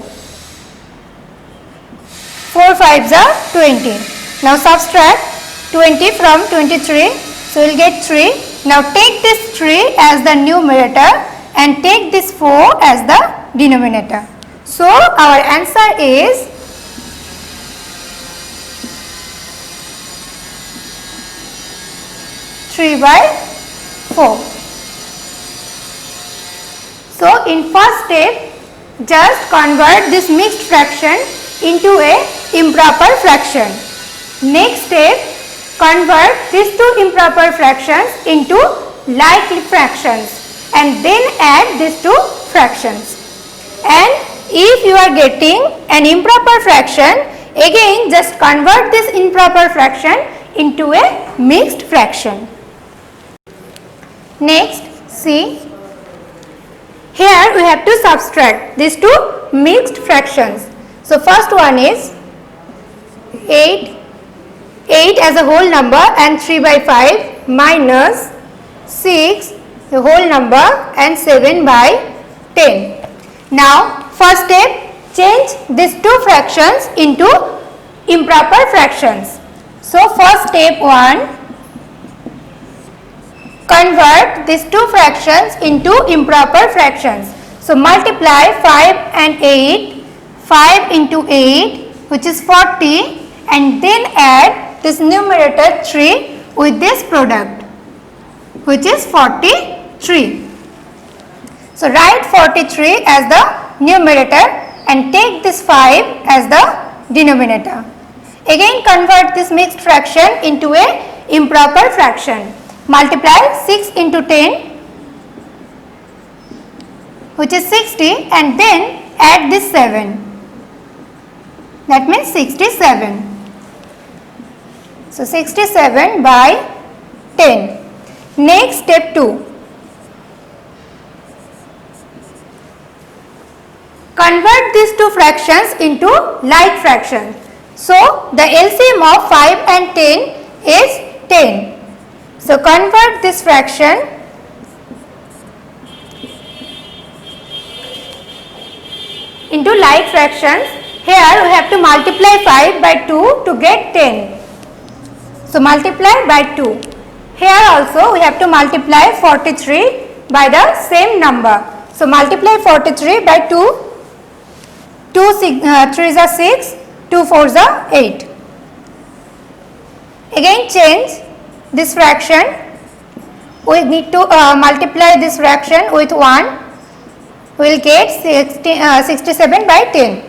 4 5s are 20. Now subtract 20 from 23. So we will get 3. Now take this 3 as the numerator and take this 4 as the denominator. So our answer is 3 by 4. So in first step, just convert this mixed fraction into a improper fraction. Next step, convert these two improper fractions into like fractions and then add these two fractions. And if you are getting an improper fraction, again just convert this improper fraction into a mixed fraction. Next, see, here we have to subtract these two mixed fractions. So first one is 8 as a whole number and 3 by 5 minus 6 the whole number and 7 by 10. Now first step, change these two fractions into improper fractions. So first step 1, convert these two fractions into improper fractions. So multiply 5 and 8, 5 into 8 which is 40 and then add this numerator 3 with this product which is 43. So write 43 as the numerator and take this 5 as the denominator. Again convert this mixed fraction into a improper fraction. Multiply 6 into 10 which is 60 and then add this 7. That means 67. So 67 by 10. Next step 2. Convert these two fractions into like fractions. So the LCM of 5 and 10 is 10. So convert this fraction into like fractions. Here we have to multiply 5 by 2 to get 10. So multiply by 2. Here also we have to multiply 43 by the same number. So multiply 43 by 2. 2 3s are 6, 2 4s are 8. Again change this fraction. We need to multiply this fraction with 1. We will get 67 by 10.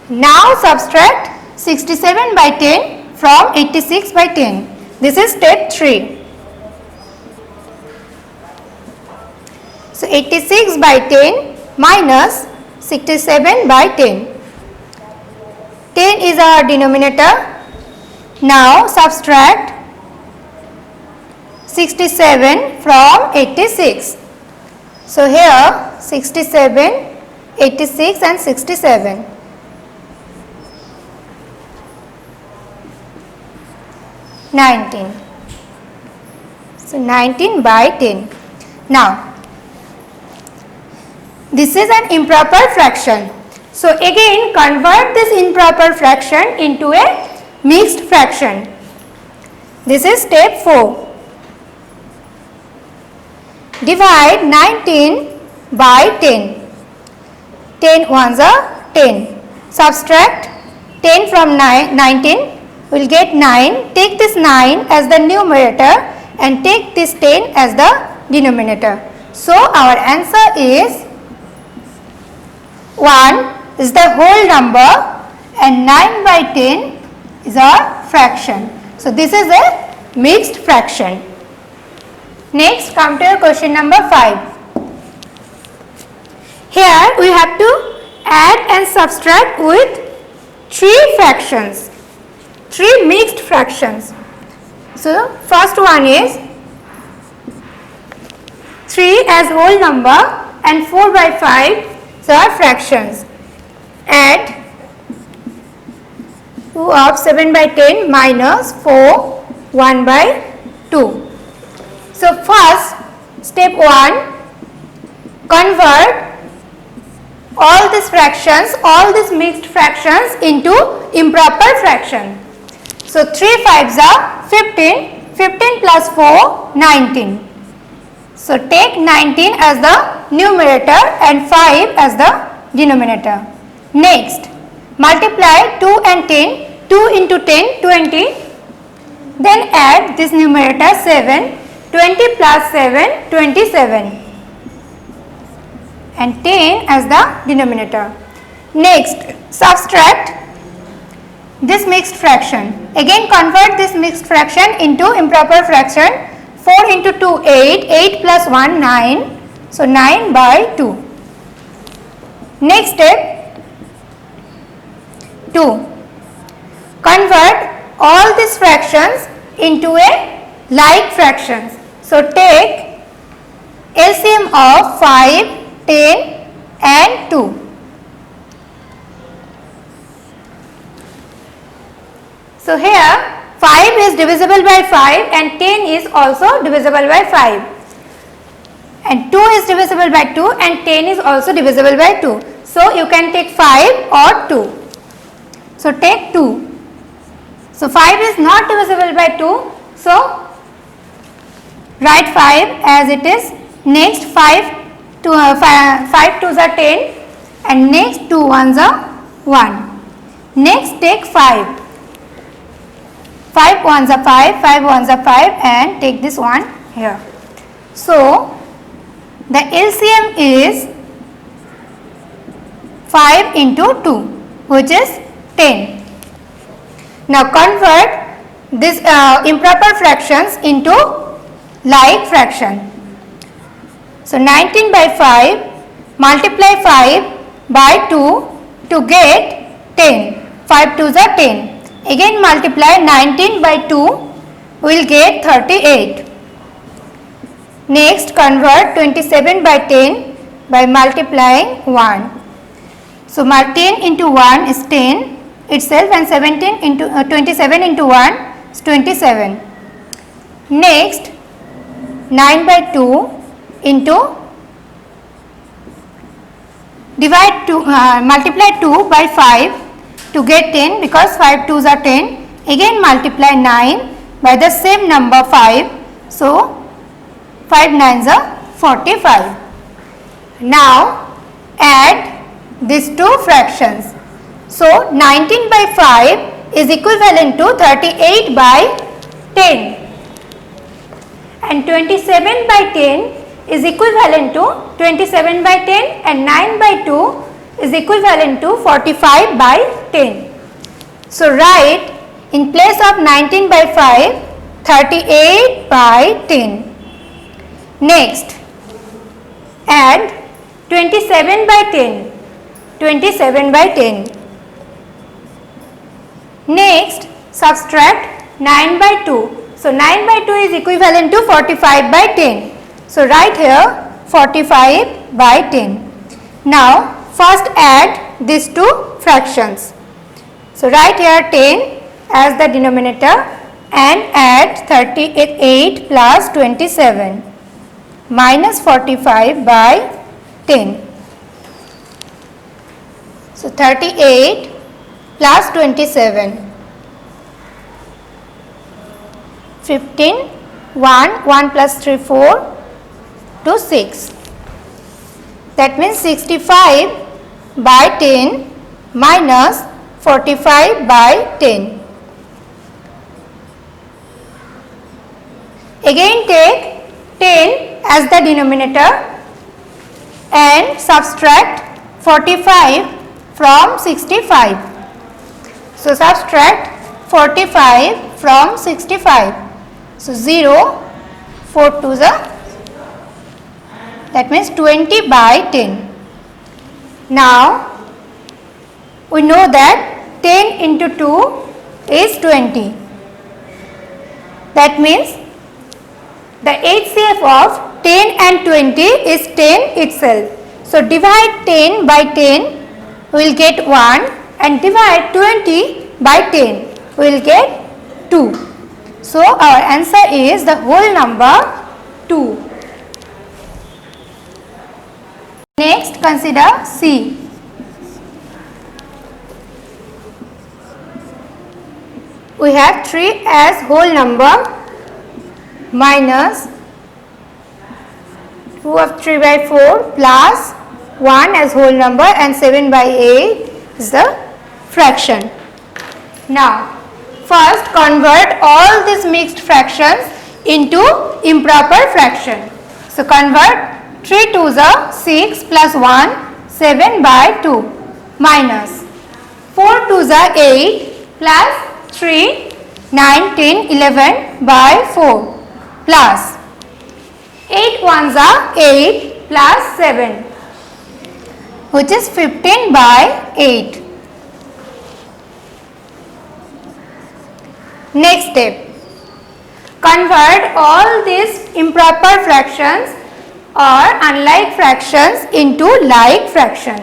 Now subtract 67 by 10 from 86 by 10. This is step 3. So 86 by 10 minus 67 by 10. 10 is our denominator. Now subtract 67 from 86. So here 67, 86 and 67. 19. So 19 by 10. Now this is an improper fraction. So again convert this improper fraction into a mixed fraction. This is step 4. Divide 19 by 10. 10 ones are 10. Subtract 10 from 19, we will get 9. Take this 9 as the numerator and take this 10 as the denominator. So our answer is 1 is the whole number and 9 by 10 is a fraction. So this is a mixed fraction. Next, come to your question number 5. Here we have to add and subtract with 3 fractions, 3 mixed fractions. So first one is 3 as whole number and 4 by 5 are fractions. Add 2 of 7 by 10 minus 4 1 by 2. So first step 1, convert all these fractions, all these mixed fractions into improper fraction. So 3 5s are 15, 15 plus 4 19. So take 19 as the numerator and 5 as the denominator. Next, multiply 2 and 10, 2 into 10 20. Then add this numerator 7, 20 plus 7 27 and 10 as the denominator. Next, subtract this mixed fraction. Again convert this mixed fraction into improper fraction. 4 into 2 8, 8 plus 1 9, so 9 by 2. Next step 2, convert all these fractions into a like fractions. So take LCM of 5, 10 and 2. So here 5 is divisible by 5 and 10 is also divisible by 5 and 2 is divisible by 2 and 10 is also divisible by 2. So you can take 5 or 2. So take 2. So 5 is not divisible by 2. So write 5 as it is. Next 5 2s are 10 and next 2 1s are 1. Next take 5. 5 1s are 5, 5 1s are 5 and take this one here. So the LCM is 5 into 2 which is 10. Now convert this improper fractions into like fraction. So 19 by 5, multiply 5 by 2 to get 10. 5 2s are 10. Again multiply 19 by 2, we will get 38. Next convert 27 by 10 by multiplying 1. So 10 into 1 is 10 itself and 17 into 27 into 1 is 27. Next 9 by 2 into multiply 2 by 5 to get 10 because 5 2s are 10. Again multiply 9 by the same number 5. So 5 9s are 45. Now add these two fractions. So 19 by 5 is equivalent to 38 by 10 and 27 by 10 is equivalent to 27 by 10 and 9 by 2 is equivalent to 45 by 10. So write in place of 19 by 5, 38 by 10. Next, add 27 by 10, 27 by 10. Next, subtract 9 by 2. So 9 by 2 is equivalent to 45 by 10. So write here 45 by 10. Now, first add these two fractions. So write here 10 as the denominator and add 38 plus 27 minus 45 by 10. So 38 plus 27, 15, 1 plus 3 4 to 6. That means 65 by 10 minus 45 by 10. Again take 10 as the denominator and subtract 45 from 65. So subtract 45 from 65. So 0, 4 to the, that means 20 by 10. Now we know that 10 into 2 is 20. That means the HCF of 10 and 20 is 10 itself. So divide 10 by 10, we will get 1, and divide 20 by 10, we will get 2. So our answer is the whole number 2. Next consider C. We have 3 as whole number minus 2 of 3 by 4 plus 1 as whole number and 7 by 8 is the fraction. Now first convert all these mixed fractions into improper fraction. So convert 3 2s are 6 plus 1 7 by 2 minus 4 2s are 8 plus 3 9 10 11 by 4 plus 8 1s are 8 plus 7, which is 15 by 8. Next step, convert all these improper fractions or unlike fractions into like fraction.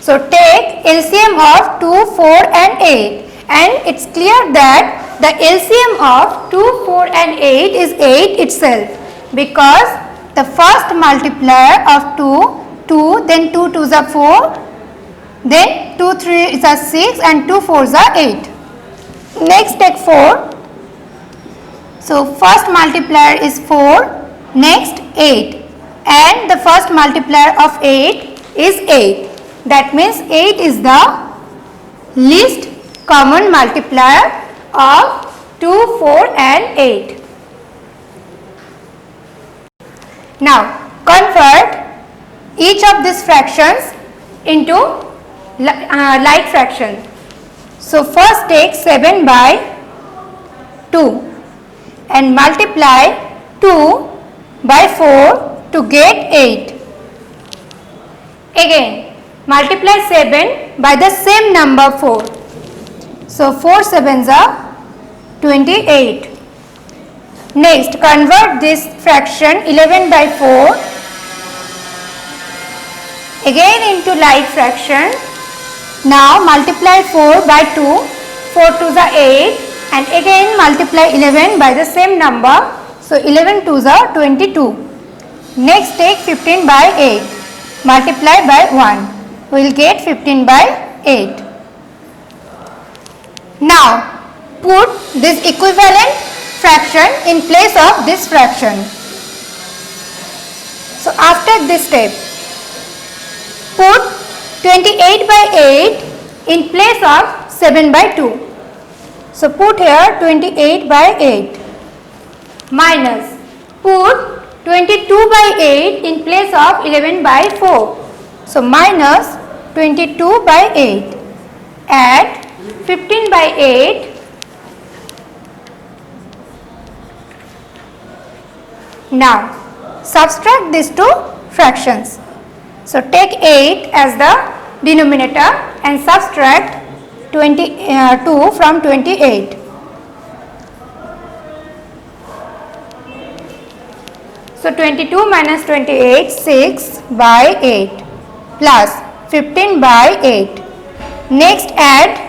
So take LCM of 2, 4 and 8, and it's clear that the LCM of 2, 4 and 8 is 8 itself, because the first multiplier of 2, then 2 2s are 4, then 2 3s are 6 and 2 4s are 8. Next take 4. So first multiplier is 4, next 8, and the first multiplier of 8 is 8. That means 8 is the least common multiplier of 2, 4 and 8. Now convert each of these fractions into like fraction. So first take 7 by 2 and multiply 2 by 4 to get 8. Again multiply 7 by the same number 4. So 4 7s are 28. Next convert this fraction 11 by 4 again into like fraction. Now multiply 4 by 2, 4 2s are 8, and again multiply 11 by the same number. So 11 2s are 22. Next take 15 by 8, multiply by 1, we will get 15 by 8. Now put this equivalent fraction in place of this fraction. So after this step, put 28 by 8 in place of 7 by 2. So put here 28 by 8 minus put 22 by 8 in place of 11 by 4. So minus 22 by 8, add 15 by 8, now subtract these two fractions. So take 8 as the denominator and subtract 22 from 28. So 22 minus 28, 6 by 8 plus 15 by 8. Next add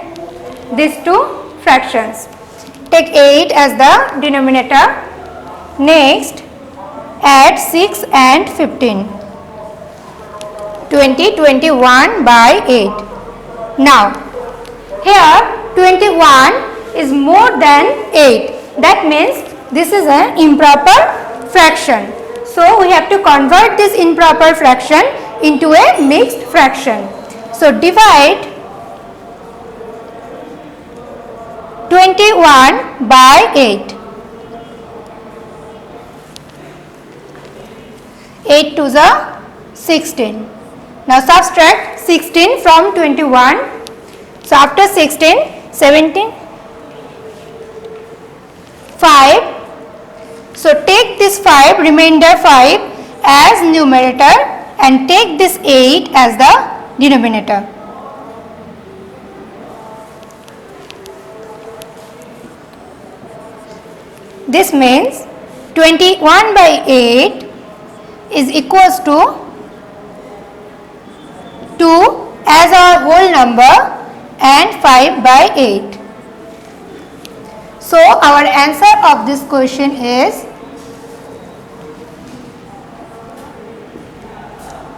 these two fractions. Take 8 as the denominator. Next add 6 and 15. 20, 21 by 8. Now here 21 is more than 8. That means this is an improper fraction. So we have to convert this improper fraction into a mixed fraction. So divide 21 by 8. 8 to the 16. Now subtract 16 from 21. So after 16, 17, 5. So take this 5, remainder 5 as numerator and take this 8 as the denominator. This means 21 by 8 is equals to 2 as our whole number and 5 by 8. So our answer of this question is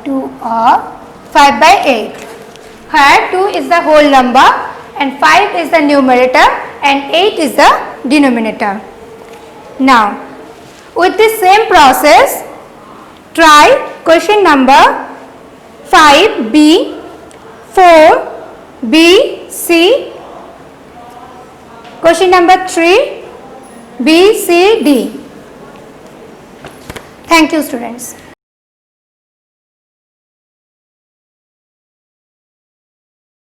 2 or 5 by 8. Here 2 is the whole number and 5 is the numerator and 8 is the denominator. Now with this same process, try question number 5B, 4B, C, question number 3, B, C, D. Thank you, students.